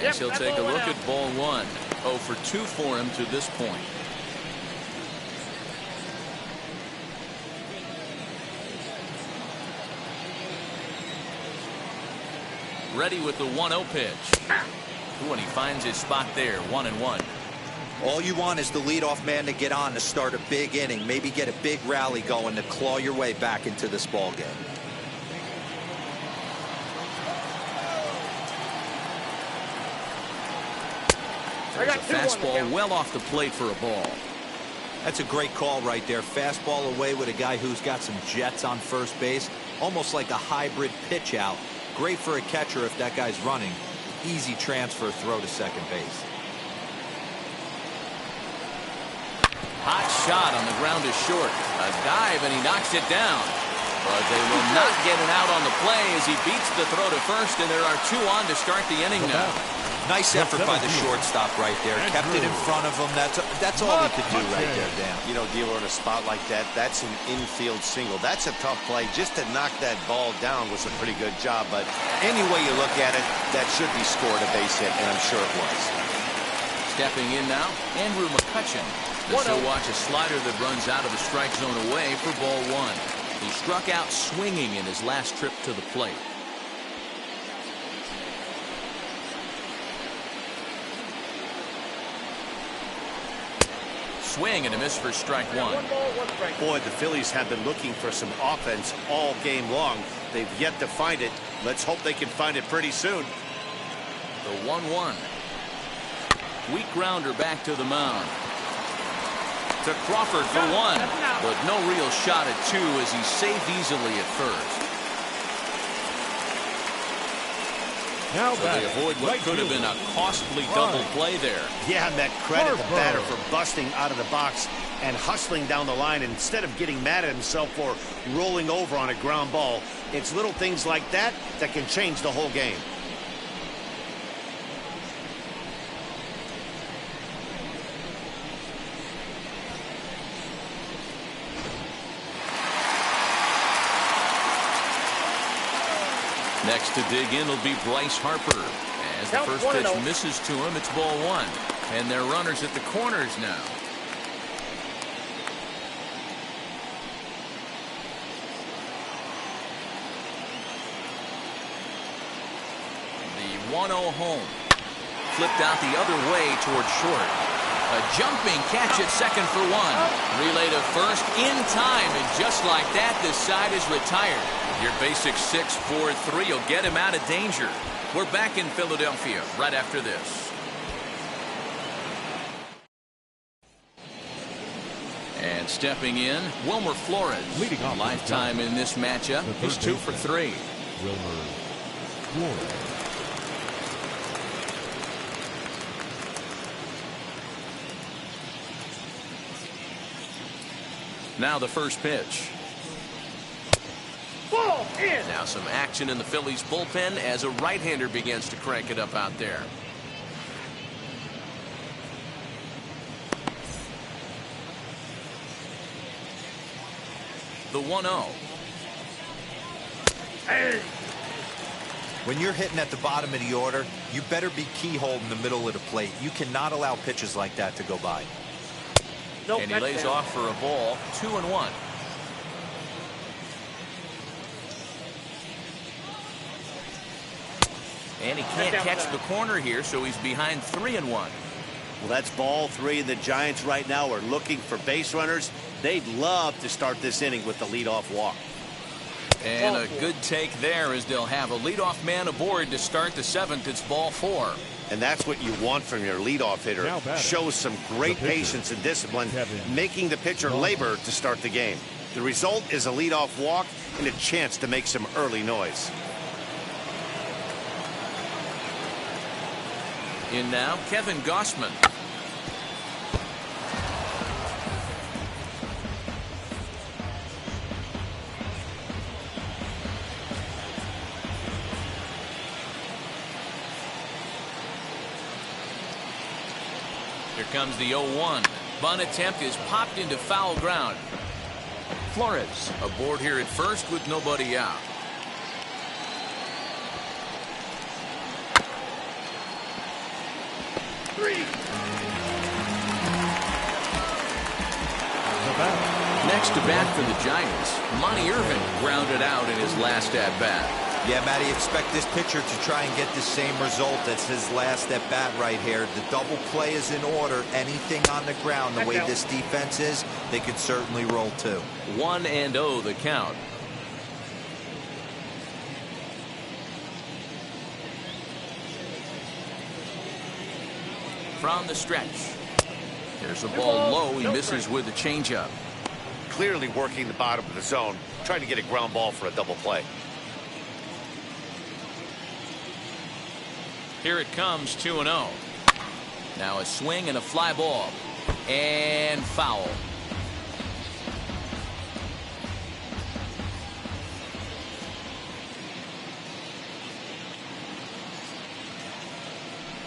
As he'll take a look at ball 1. 0 for 2 for him to this point. Ready with the 1-0 pitch. When he finds his spot there, 1-1. All you want is the leadoff man to get on to start a big inning, maybe get a big rally going to claw your way back into this ball game. There's a fastball well off the plate for a ball. That's a great call right there. Fastball away with a guy who's got some jets on first base. almost like a hybrid pitch out. Great for a catcher if that guy's running. Easy transfer throw to second base. Hot shot on the ground is short. A dive, and he knocks it down. But they will not get it out on the play as he beats the throw to first, and there are 2 on to start the inning now. Nice effort by the shortstop right there. Kept it in front of him. That's all he could do right there, Dan. You know, Dealer, in a spot like that, that's an infield single. That's a tough play. Just to knock that ball down was a pretty good job. But any way you look at it, that should be scored a base hit, and I'm sure it was. Stepping in now, Andrew McCutcheon. This will watch a slider that runs out of the strike zone away for ball 1. He struck out swinging in his last trip to the plate. Swing and a miss for strike 1. 1 ball, 1 strike. Boy, the Phillies have been looking for some offense all game long. They've yet to find it. Let's hope they can find it pretty soon. The 1-1. Weak grounder back to the mound. To Crawford for 1, but no real shot at 2 as he's safe easily at first. Now So they avoid what could have been a costly double play there. Yeah, and that credit the batter for busting out of the box and hustling down the line instead of getting mad at himself for rolling over on a ground ball. It's little things like that that can change the whole game. Next to dig in will be Bryce Harper. As the first pitch misses to him, it's ball 1. And they're runners at the corners now. The 1-0 home. Flipped out the other way towards short. A jumping catch at second for 1. Relay to first in time, and just like that, this side is retired. Your basic 6-4-3 will get him out of danger. We're back in Philadelphia right after this. And stepping in, Wilmer Flores. Leading off lifetime in this matchup. He's 2 for 3. Wilmer Flores. Now the first pitch. Ball in. Now some action in the Phillies bullpen as a right-hander begins to crank it up out there. The 1-0. Hey. When you're hitting at the bottom of the order, you better be keyhole in the middle of the plate. You cannot allow pitches like that to go by. Nope, And he lays down. off for a ball. 2-1. And he can't catch the corner here, so he's behind 3-1. Well, that's ball 3, and the Giants right now are looking for base runners. They'd love to start this inning with the leadoff walk. And a good take there as they'll have a leadoff man aboard to start the 7th. It's ball 4. And that's what you want from your leadoff hitter. Shows some great patience and discipline, making the pitcher labor to start the game. The result is a leadoff walk and a chance to make some early noise. In now, Kevin Gossman. Here comes the 0-1. Bunt attempt is popped into foul ground. Flores aboard here at first with nobody out. Next to bat for the Giants, Monty Irvin grounded out in his last at-bat. Yeah, Matty, expect this pitcher to try and get the same result as his last at-bat right here. The double play is in order. Anything on the ground, the way this defense is, they could certainly roll too. 1-0 the count. From the stretch. There's a ball low. He misses with a changeup. Clearly working the bottom of the zone. trying to get a ground ball for a double play. Here it comes, 2-0. Now a swing and a fly ball. And foul.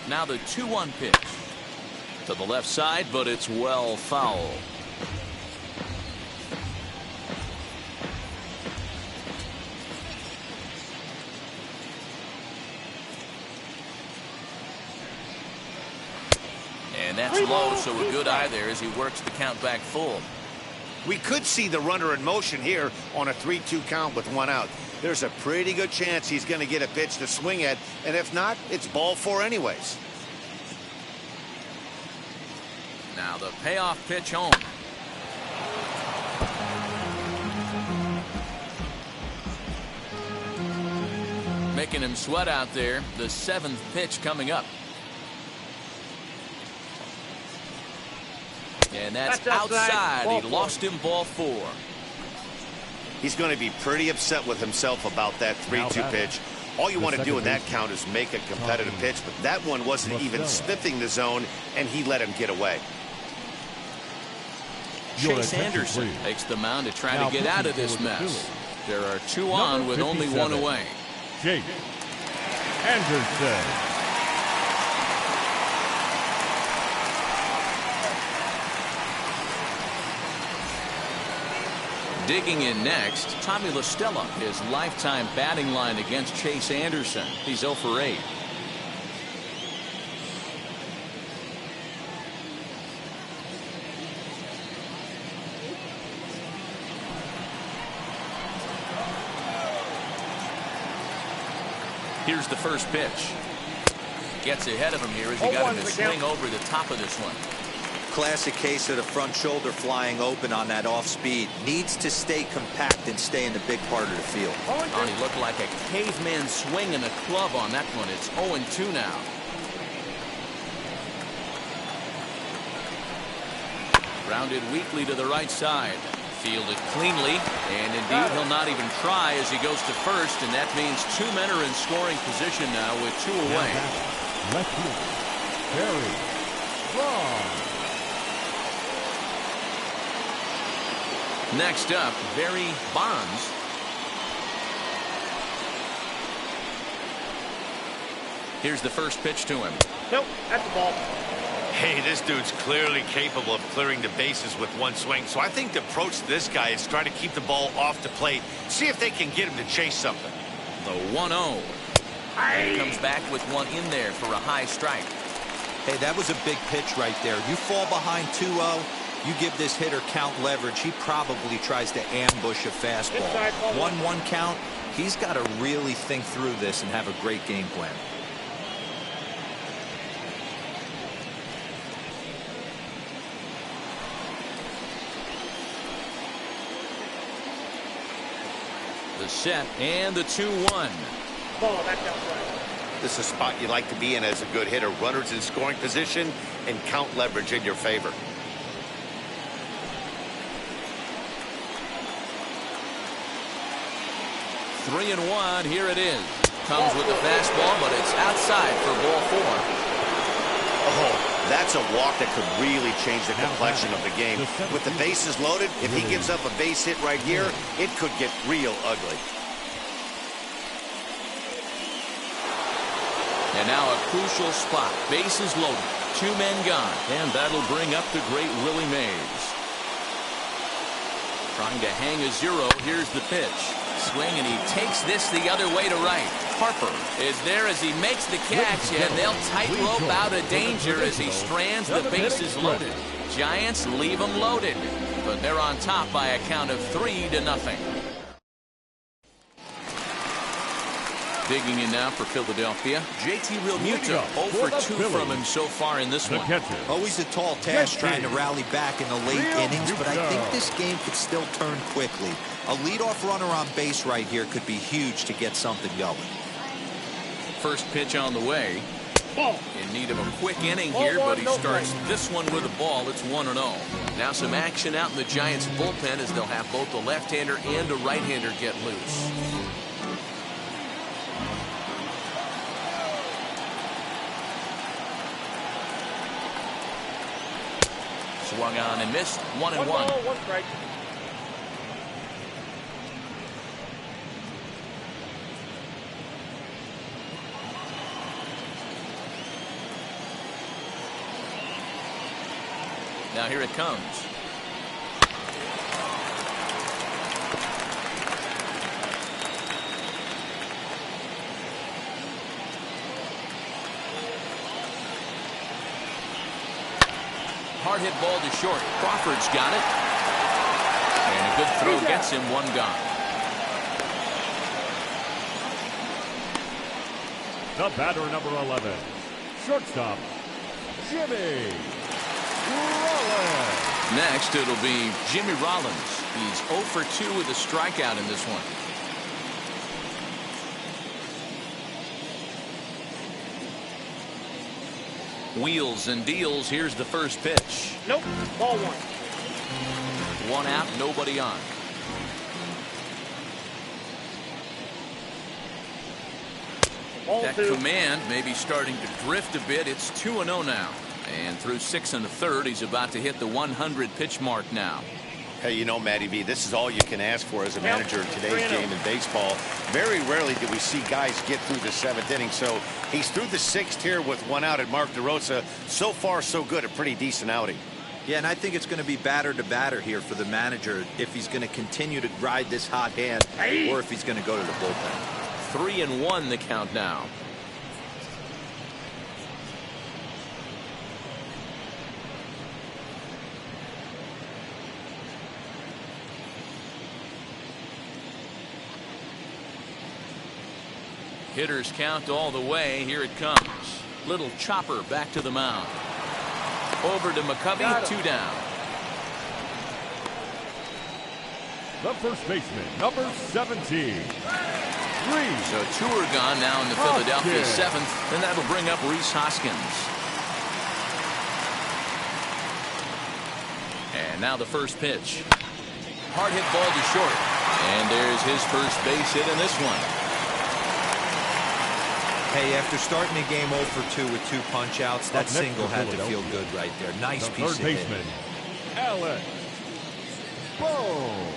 Now the 2-1 pitch. To the left side, but it's well foul. And that's low, so a good eye there as he works the count back full. We could see the runner in motion here on a 3-2 count with 1 out. There's a pretty good chance he's going to get a pitch to swing at, and if not, it's ball 4 anyways. Now the payoff pitch home. Making him sweat out there. The 7th pitch coming up. And that's outside. He lost him, ball 4. He's going to be pretty upset with himself about that 3-2 pitch. All you want to do in that count is make a competitive pitch, but that one wasn't even sniffing the zone, and he let him get away. Chase Anderson takes the mound to try to get out of this mess. There are 2 on with only 1 away. Chase Anderson. Digging in next, Tommy La Stella, his lifetime batting line against Chase Anderson. He's 0 for 8. Here's the first pitch. Gets ahead of him here as he got him to swing over the top of this one. Classic case of the front shoulder flying open on that off speed. Needs to stay compact and stay in the big part of the field. He looked like a caveman swinging a club on that one. It's 0-2 now. Grounded weakly to the right side. Fielded cleanly, and indeed he'll not even try as he goes to first, and that means 2 men are in scoring position now with 2 away. Left field, Barry Bonds. Next up, Barry Bonds. Here's the first pitch to him. Nope, that's the ball. Hey, this dude's clearly capable of clearing the bases with 1 swing, so I think the approach to this guy is try to keep the ball off the plate, see if they can get him to chase something. The 1-0. Comes back with 1 in there for a high strike. Hey, that was a big pitch right there. You fall behind 2-0, you give this hitter count leverage. He probably tries to ambush a fastball. 1-1 count. He's got to really think through this and have a great game plan. The set and the 2-1. Ball, that's outside. This is a spot you like to be in as a good hitter. Runners in scoring position and count leverage in your favor. Three and 1. Here it is. Comes with the fastball, but it's outside for ball 4. Oh, that's a walk that could really change the complexion of the game. With the bases loaded, if he gives up a base hit right here, it could get real ugly. And now a crucial spot. Bases loaded. 2 men gone. And that'll bring up the great Willie Mays. Trying to hang a 0. Here's the pitch. Swing, and he takes this the other way to right. Harper is there as he makes the catch, and they'll tightrope out of danger as he strands the bases loaded. Giants leave them loaded, but they're on top by a count of 3-0. Digging in now for Philadelphia, JT Realmuto 0 for 2 from him so far in this one. Always a tall task trying to rally back in the late innings, but I think this game could still turn quickly. A leadoff runner on base right here could be huge to get something going. First pitch on the way. Ball. In need of a quick inning Ball here, one, but he no starts play. this one with a ball. It's 1-0. Now some action out in the Giants bullpen as they'll have both a left-hander and a right-hander get loose. Swung on and missed. 1-1. One ball, one strike. Now here it comes. Hard hit ball to short. Crawford's got it. And a good throw gets him one gone. The batter, number 11, shortstop, Jimmy Rollins. Next, it'll be Jimmy Rollins. He's 0 for 2 with a strikeout in this one. Wheels and deals. Here's the first pitch. Nope. Ball one. One out, nobody on. Ball That two. command may be starting to drift a bit. It's 2-0 now. And through 6 1/3, he's about to hit the 100 pitch mark now. Hey, you know, Matty V, this is all you can ask for as a manager in today's 3-0. game in baseball. Very rarely do we see guys get through the 7th inning. So he's through the 6th here with 1 out at Mark DeRosa. So far, so good. A pretty decent outing. Yeah, and I think it's going to be batter to batter here for the manager if he's going to continue to ride this hot hand or if he's going to go to the bullpen. 3-1 the count now. Hitters count all the way. Here it comes. Little chopper back to the mound. Over to McCovey, 2 down. The first baseman, number 17, So 2 are gone now in the Philadelphia 7th, and that'll bring up Rhys Hoskins. And now the first pitch. Hard hit ball to short. And there's his first base hit in this one. Hey, after starting the game 0 for 2 with 2 punch outs, that Up next single for had to feel Philadelphia, good right there. Nice the piece third of hit. baseman, Alex Bohm.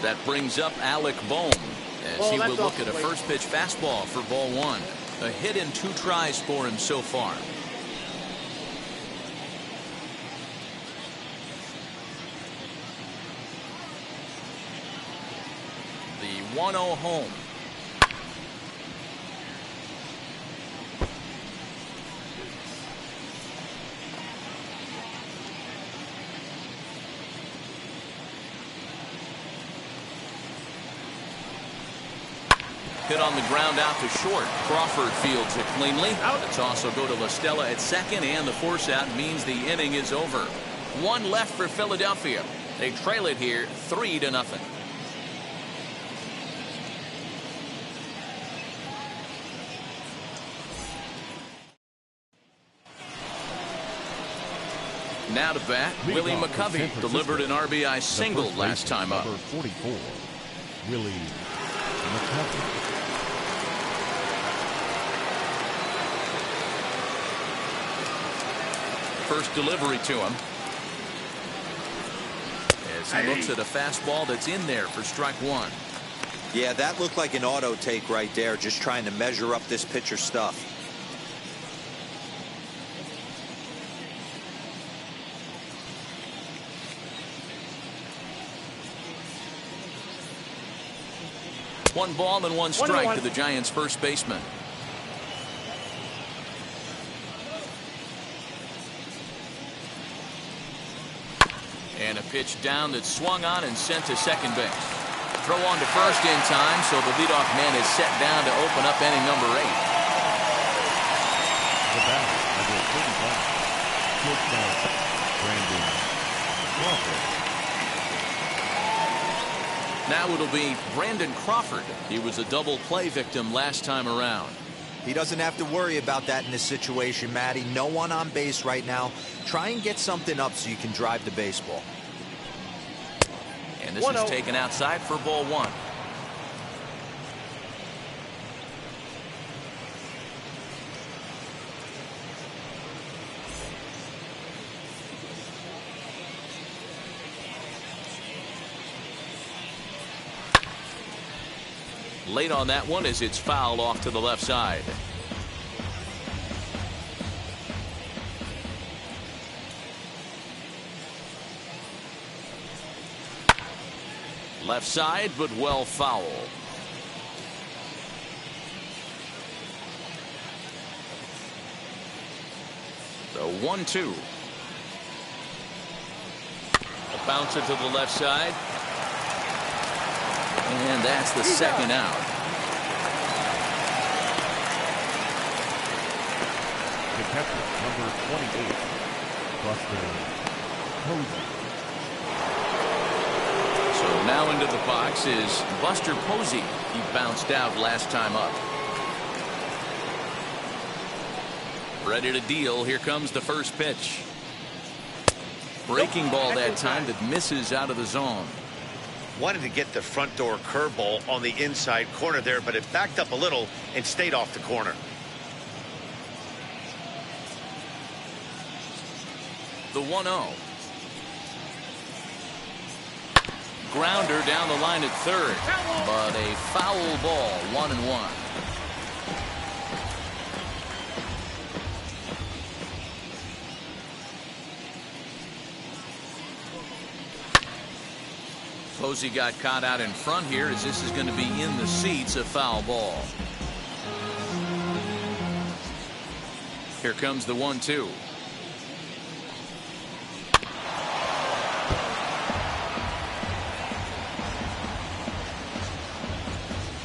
That brings up Alec Bohm as Well, he will that's look off at the a plate. first pitch fastball for ball 1. A hit in 2 tries for him so far. The 1-0 home. Hit on the ground out to short. Crawford fields it cleanly. The toss will go to La Stella at second, and the force out means the inning is over. 1 left for Philadelphia. They trail it here 3-0. Now to bat, Willie Leadoff for San McCovey Francisco. delivered an RBI The single first last baseman, time up. number 44, Willie McCovey. First delivery to him. As he looks at a fastball that's in there for strike 1. Yeah, that looked like an auto take right there, just trying to measure up this pitcher stuff. One ball and one strike 1-1. to the Giants' first baseman. And a pitch down that swung on and sent to second base. Throw on to first in time, so the leadoff man is set down to open up inning number 8. The batter, number 35, Shortstop, Brandon Crawford. Now it'll be Brandon Crawford. He was a double play victim last time around. He doesn't have to worry about that in this situation, Matty. No one on base right now. Try and get something up so you can drive the baseball. And this is taken outside for ball one. Late on that one as it's fouled off to the left side. Left side, but well foul. So 1-2. A bouncer to the left side. And that's the second out. The catcher, number 28, Buster Posey. So now into the box is Buster Posey. He bounced out last time up. Ready to deal. Here comes the first pitch. Breaking ball that time that misses out of the zone. Wanted to get the front door curveball on the inside corner there, but it backed up a little and stayed off the corner. The 1-0. Grounder down the line at third, but a foul ball, 1-1. Posey got caught out in front here as this is going to be in the seats, a foul ball. Here comes the 1-2.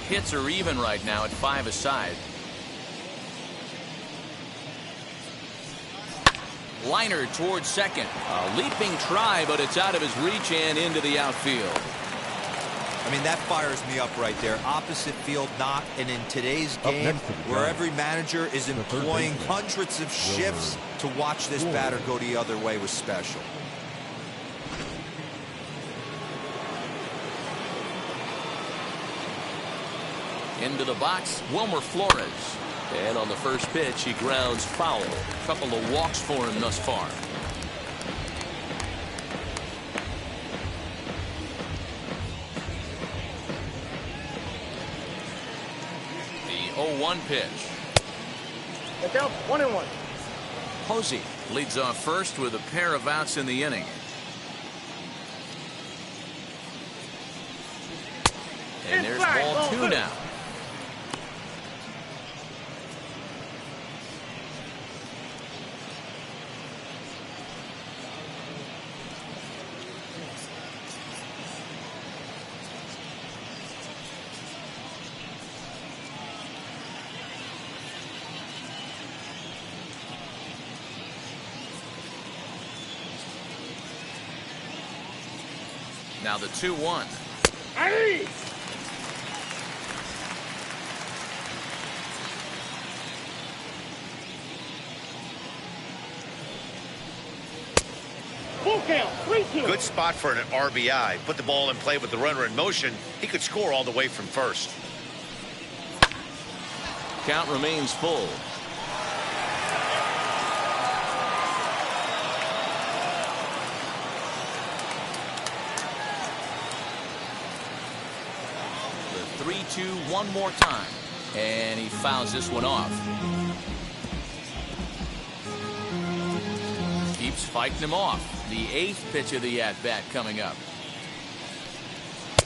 Hits are even right now at 5 aside. Liner towards second. A leaping try, but it's out of his reach and into the outfield. I mean, that fires me up right there. Opposite field knock, and in today's game, where every manager is employing hundreds of shifts to watch this batter go the other way was special. Into the box, Wilmer Flores. And on the first pitch, he grounds foul. A couple of walks for him thus far. The 0-1 pitch. Get down, 1-1. Posey leads off first with a pair of outs in the inning. And there's ball 2 now. Now the 2-1. Hey! Full count, 3-2. Good spot for an RBI. Put the ball in play with the runner in motion. He could score all the way from first. Count remains full. The 3-2 one more time. And he fouls this one off. Keeps fighting him off. The 8th pitch of the at-bat coming up.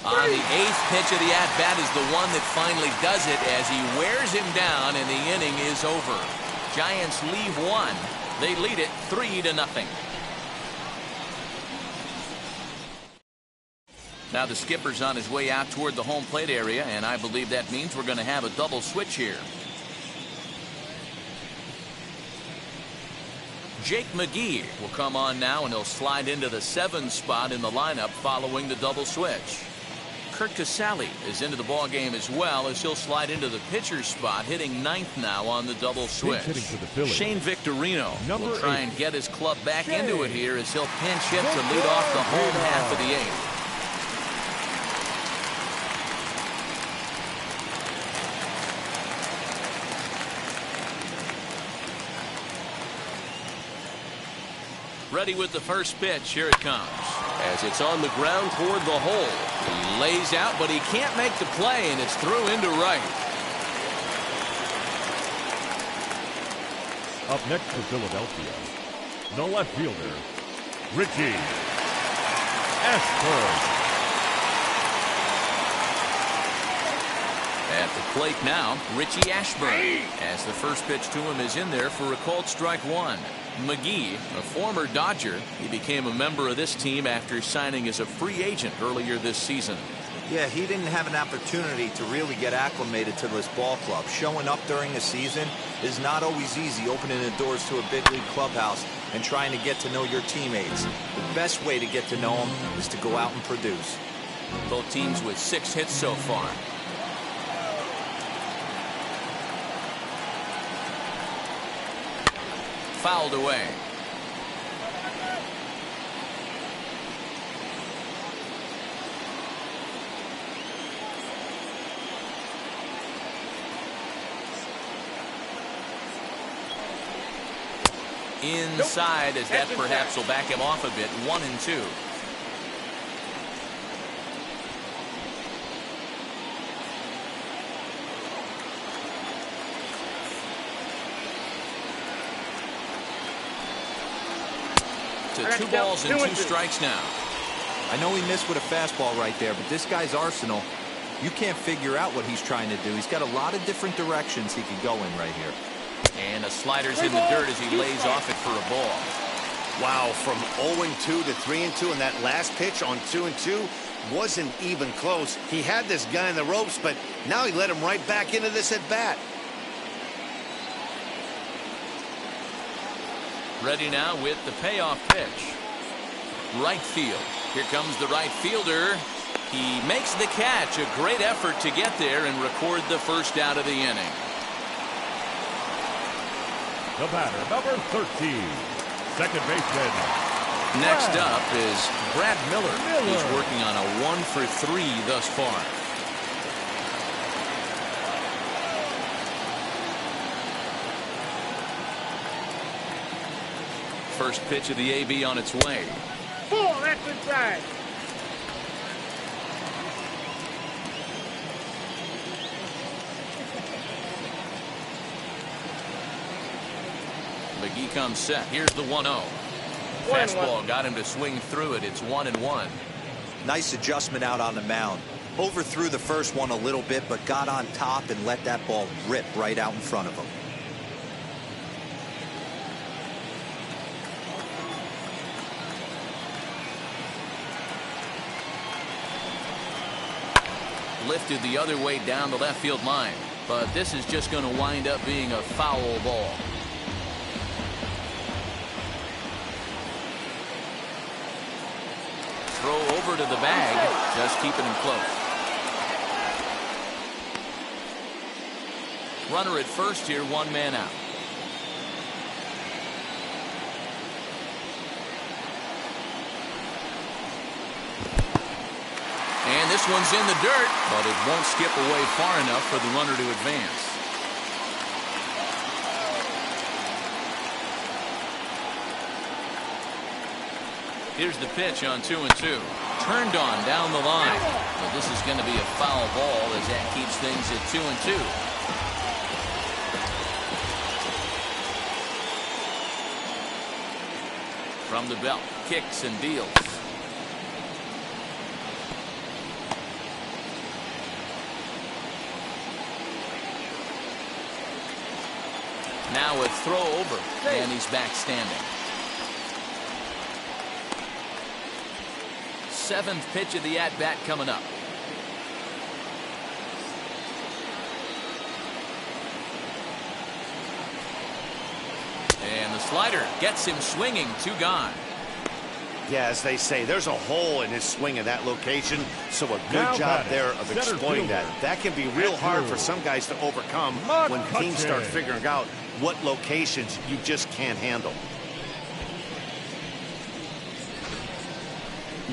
The 8th pitch of the at-bat is the one that finally does it as he wears him down and the inning is over. Giants leave 1. They lead it 3-0. Now the skipper's on his way out toward the home plate area, and I believe that means we're going to have a double switch here. Jake McGee will come on now, and he'll slide into the 7 spot in the lineup following the double switch. Kurt Casale is into the ball game as well, as he'll slide into the pitcher's spot, hitting 9th now on the double switch. For the Phillies, Shane Victorino will try and get his club back Shane. into it here, as he'll pinch hit to lead off the home half of the 8th. Ready with the first pitch. Here it comes. As it's on the ground toward the hole. He lays out, but he can't make the play, and it's through into right. Up next for Philadelphia, the left fielder, Richie Ashburn. At the plate now, Richie Ashburn. As the first pitch to him is in there for a called strike 1. McGee, a former Dodger, he became a member of this team after signing as a free agent earlier this season. Yeah, he didn't have an opportunity to really get acclimated to this ball club. Showing up during the season is not always easy, opening the doors to a big league clubhouse and trying to get to know your teammates. The best way to get to know them is to go out and produce. Both teams with 6 hits so far. Fouled away. Inside, as that perhaps will back him off a bit. 1-2. To 2 balls and 2 strikes now. I know he missed with a fastball right there, but this guy's arsenal, you can't figure out what he's trying to do. He's got a lot of different directions he could go in right here. And a slider's in the dirt as he lays off it for a ball. Wow, from 0-2 to 3-2, and that last pitch on 2-2 wasn't even close. He had this guy in the ropes, but now he let him right back into this at bat. Ready now with the payoff pitch. Right field. Here comes the right fielder. He makes the catch. A great effort to get there and record the first out of the inning. The batter, number 13, second baseman. Next up is Brad Miller. He's working on a 1-for-3 thus far. First pitch of the AB on its way. Ball, that's inside. McGee comes set. Here's the 1-0. Fastball got him to swing through it. It's 1-1. Nice adjustment out on the mound. Overthrew the first one a little bit, but got on top and let that ball rip right out in front of him. Lifted the other way down the left field line, but this is just going to wind up being a foul ball. Throw over to the bag, just keeping him close. Runner at first here, 1 man out. And this one's in the dirt, but it won't skip away far enough for the runner to advance. Here's the pitch on 2-2. Turned on down the line. But this is going to be a foul ball as that keeps things at 2-2. From the belt, kicks and deals. Now a throw over, and he's back standing. 7th pitch of the at-bat coming up. And the slider gets him swinging. 2 gone. Yeah, as they say, there's a hole in his swing in that location, so a good job there of exploiting that. That can be real hard for some guys to overcome when teams start figuring out what locations you just can't handle.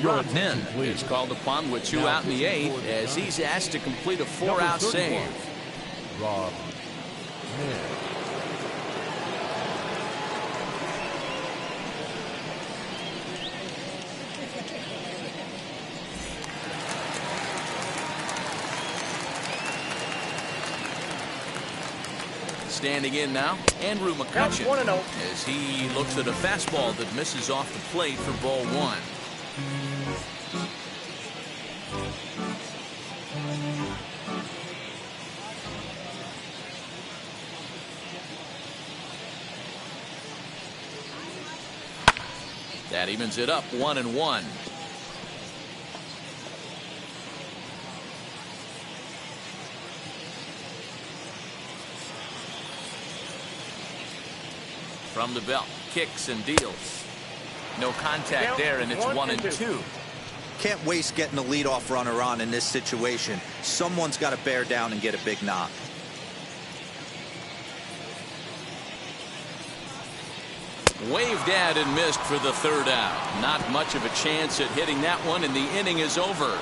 Rob Nin is called upon with 2 out in the 8th as he's asked to complete a 4-out save. Rob Nin. Standing in now, Andrew McCutcheon, as he looks at a fastball that misses off the plate for ball 1. That evens it up 1-1. From the belt, kicks and deals. No contact there, and it's 1-2. Can't waste getting a leadoff runner on in this situation. Someone's got to bear down and get a big knock. Waved at and missed for the 3rd out. Not much of a chance at hitting that one, and the inning is over.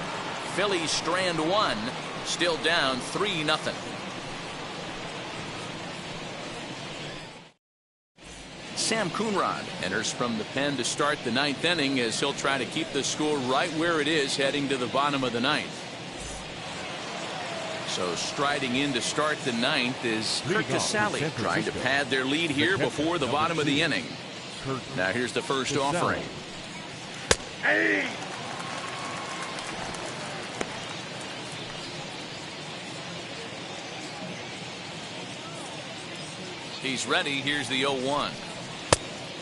Phillies strand 1, still down 3-0. Sam Coonrod enters from the pen to start the 9th inning as he'll try to keep the score right where it is heading to the bottom of the 9th. So striding in to start the 9th is Kurt Casale, trying to pad their lead here before the bottom of the inning. Now here's the first offering. Hey! He's ready. Here's the 0-1.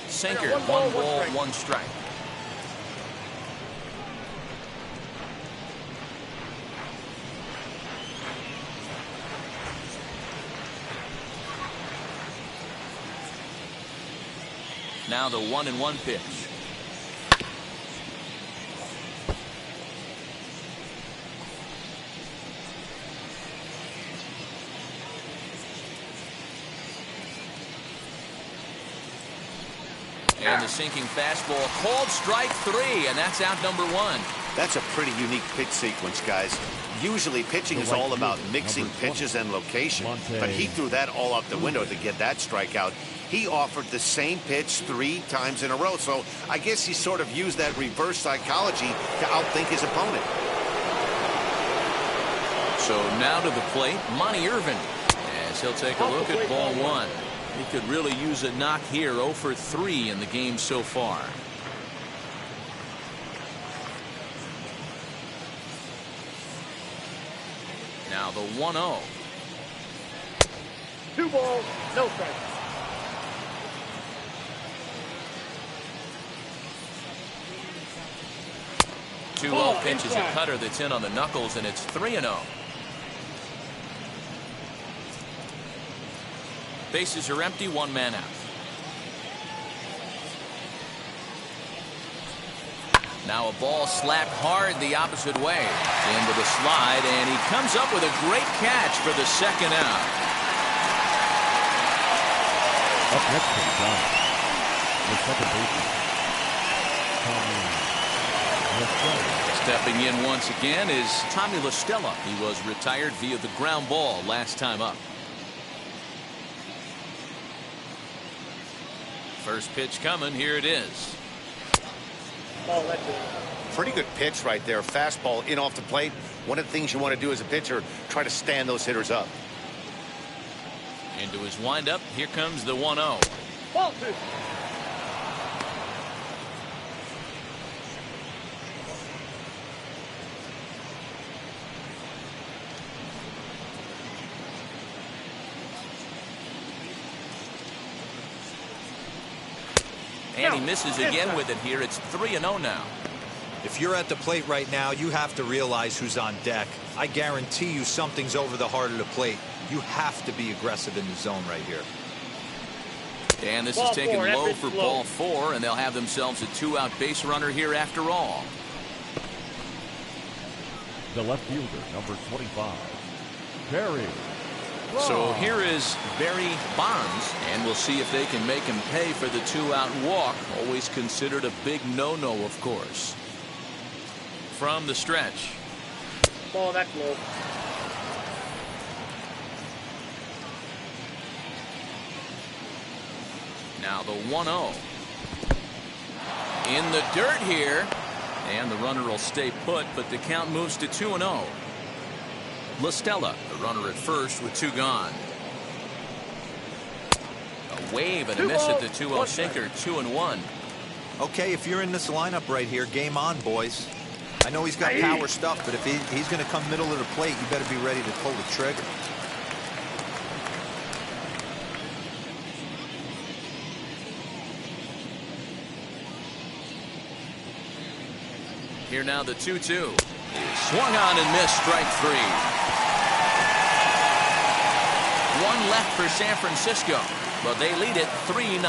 Sinker, 1 ball, 1 strike. Now the 1-1 pitch. And the sinking fastball called strike 3, and that's out number 1. That's a pretty unique pitch sequence, guys. Usually pitching is all about mixing pitches and location, but he threw that all out the window to get that strikeout. He offered the same pitch 3 times in a row, so I guess he sort of used that reverse psychology to outthink his opponent. So now to the plate, Monty Irvin, as he'll take a look at ball 1. He could really use a knock here. 0 for 3 in the game so far. Now the 1-0. 2 balls, no strikes. 2-0 pitch is a cutter that's in on the knuckles, and it's 3-0. Bases are empty, 1 man out. Now a ball slapped hard the opposite way. Into the slide, and he comes up with a great catch for the 2nd out. Up next to the Giants, the second baseman, Tommy LaStella. Stepping in once again is Tommy LaStella. He was retired via the ground ball last time up. First pitch coming. Here it is. Pretty good pitch right there. Fastball in off the plate. One of the things you want to do as a pitcher, try to stand those hitters up. Into his windup. Here comes the 1-0. Ball 2. And he misses again with it here. It's 3-0 now. If you're at the plate right now, you have to realize who's on deck. I guarantee you something's over the heart of the plate. You have to be aggressive in the zone right here. And this Ball is taken four, low effort for slow. ball 4, and they'll have themselves a 2-out base runner here after all. The left fielder, number 25, Barry. So here is Barry Bonds, and we'll see if they can make him pay for the 2-out walk. Always considered a big no-no, of course. From the stretch. Ball that low. Now the 1-0. In the dirt here. And the runner will stay put, but the count moves to 2-0. La Stella, the runner at first with 2 gone. A wave and a miss at the 2-0 sinker, 2-1. Okay, if you're in this lineup right here, game on, boys. I know he's got power stuff, but if he's going to come middle of the plate, you better be ready to pull the trigger. Here now the 2-2. Swung on and missed, strike 3. 1 left for San Francisco, but they lead it 3-0.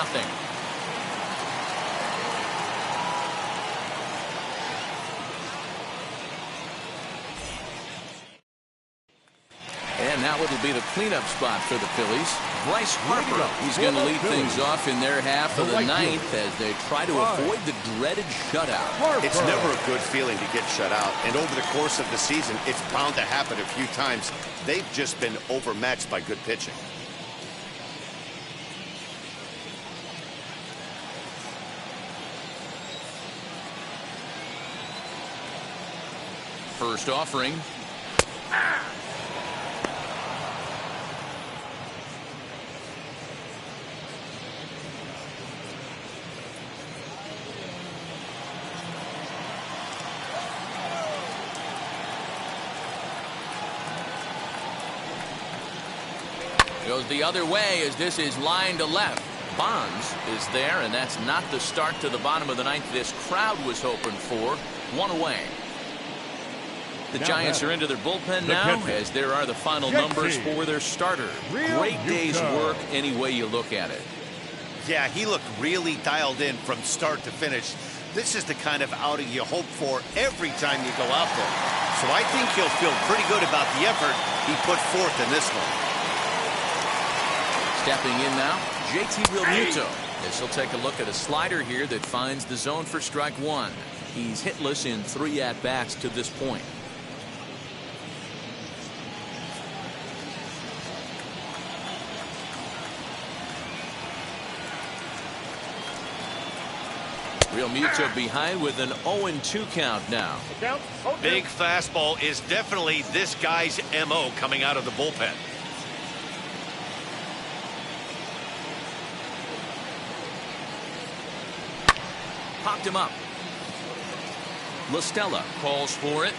And now it'll be the cleanup spot for the Phillies. Bryce Harper, he's going to lead things off in their half of the ninth as they try to avoid the dreaded shutout. It's never a good feeling to get shut out, and over the course of the season, it's bound to happen a few times. They've just been overmatched by good pitching. First offering. Goes the other way as this is line to left. Bonds is there, and that's not the start to the bottom of the ninth this crowd was hoping for. 1 away. The Giants are into their bullpen now, as there are the final numbers for their starter. Great day's work any way you look at it. Yeah, he looked really dialed in from start to finish. This is the kind of outing you hope for every time you go out there. So I think he'll feel pretty good about the effort he put forth in this one. Stepping in now, JT Realmuto. This will take a look at a slider here that finds the zone for strike 1. He's hitless in 3 at-bats to this point. Realmuto behind with an 0-2 count now. Big fastball is definitely this guy's MO coming out of the bullpen. Popped him up. La Stella calls for it.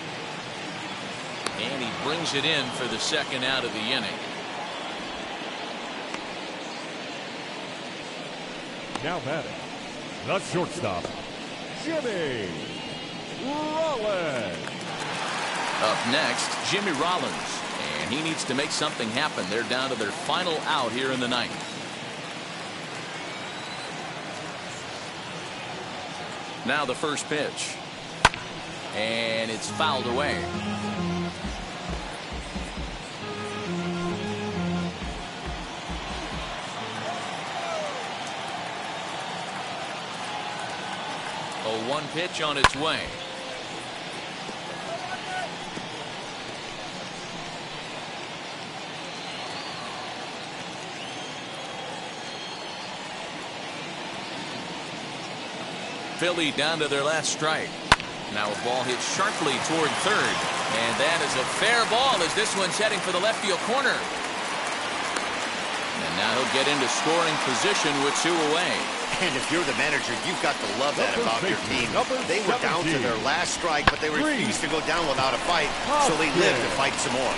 And he brings it in for the 2nd out of the inning. Now batting, the shortstop, Jimmy Rollins. Up next, Jimmy Rollins. And he needs to make something happen. They're down to their final out here in the ninth. Now the first pitch. And it's fouled away. A 1 pitch on its way. Philly down to their last strike. Now a ball hit sharply toward third. And that is a fair ball as this one's heading for the left field corner. And now he'll get into scoring position with 2 away. And if you're the manager, you've got to love that about your team. They were down to their last strike, but they refused to go down without a fight, so they lived to fight some more.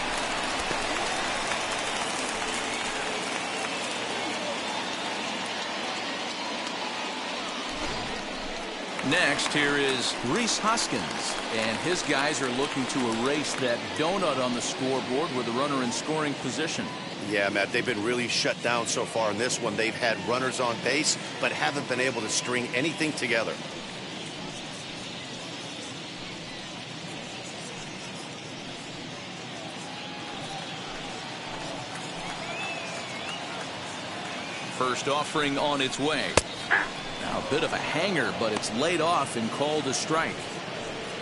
Next, here is Rhys Hoskins, and his guys are looking to erase that donut on the scoreboard with a runner in scoring position. Yeah, Matt, they've been really shut down so far in this one. They've had runners on base, but haven't been able to string anything together. First offering on its way. Now a bit of a hanger, but it's laid off and called a strike.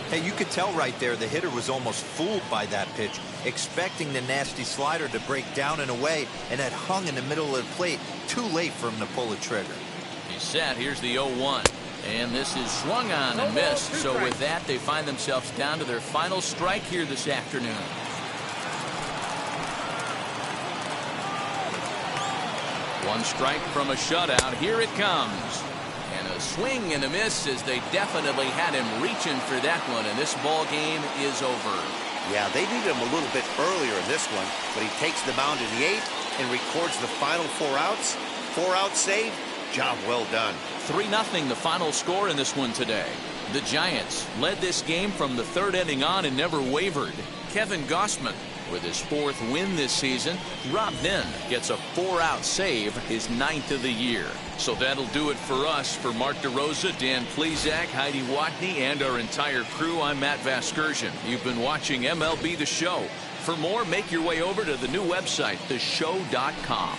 Hey, you could tell right there the hitter was almost fooled by that pitch, expecting the nasty slider to break down and away, and it hung in the middle of the plate. Too late for him to pull a trigger. He's set. Here's the 0-1. And this is swung on and missed. So with that, they find themselves down to their final strike here this afternoon. One strike from a shutout. Here it comes. And a swing and a miss as they definitely had him reaching for that one. And this ball game is over. Yeah, they needed him a little bit earlier in this one, but he takes the mound in the 8th and records the final 4 outs. 4-out save. Job well done. 3-0 the final score in this one today. The Giants led this game from the 3rd inning on and never wavered. Kevin Gausman with his 4th win this season. Rob Nen gets a 4-out save, his 9th of the year. So that'll do it for us. For Mark DeRosa, Dan Plesac, Heidi Watney, and our entire crew, I'm Matt Vasgersian. You've been watching MLB The Show. For more, make your way over to the new website, theshow.com.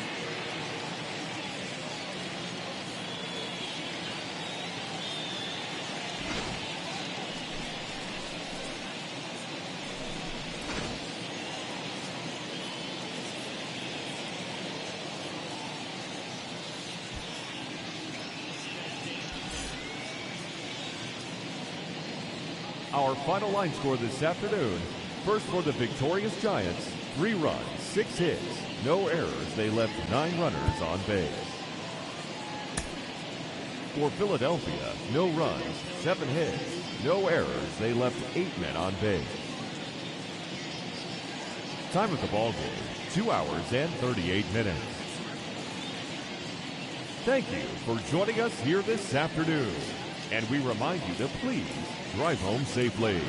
Our final line score this afternoon. First for the victorious Giants, 3 runs, 6 hits, no errors. They left 9 runners on base. For Philadelphia, no runs, 7 hits, no errors. They left 8 men on base. Time of the ball game, 2 hours and 38 minutes. Thank you for joining us here this afternoon. And we remind you to please drive home safely.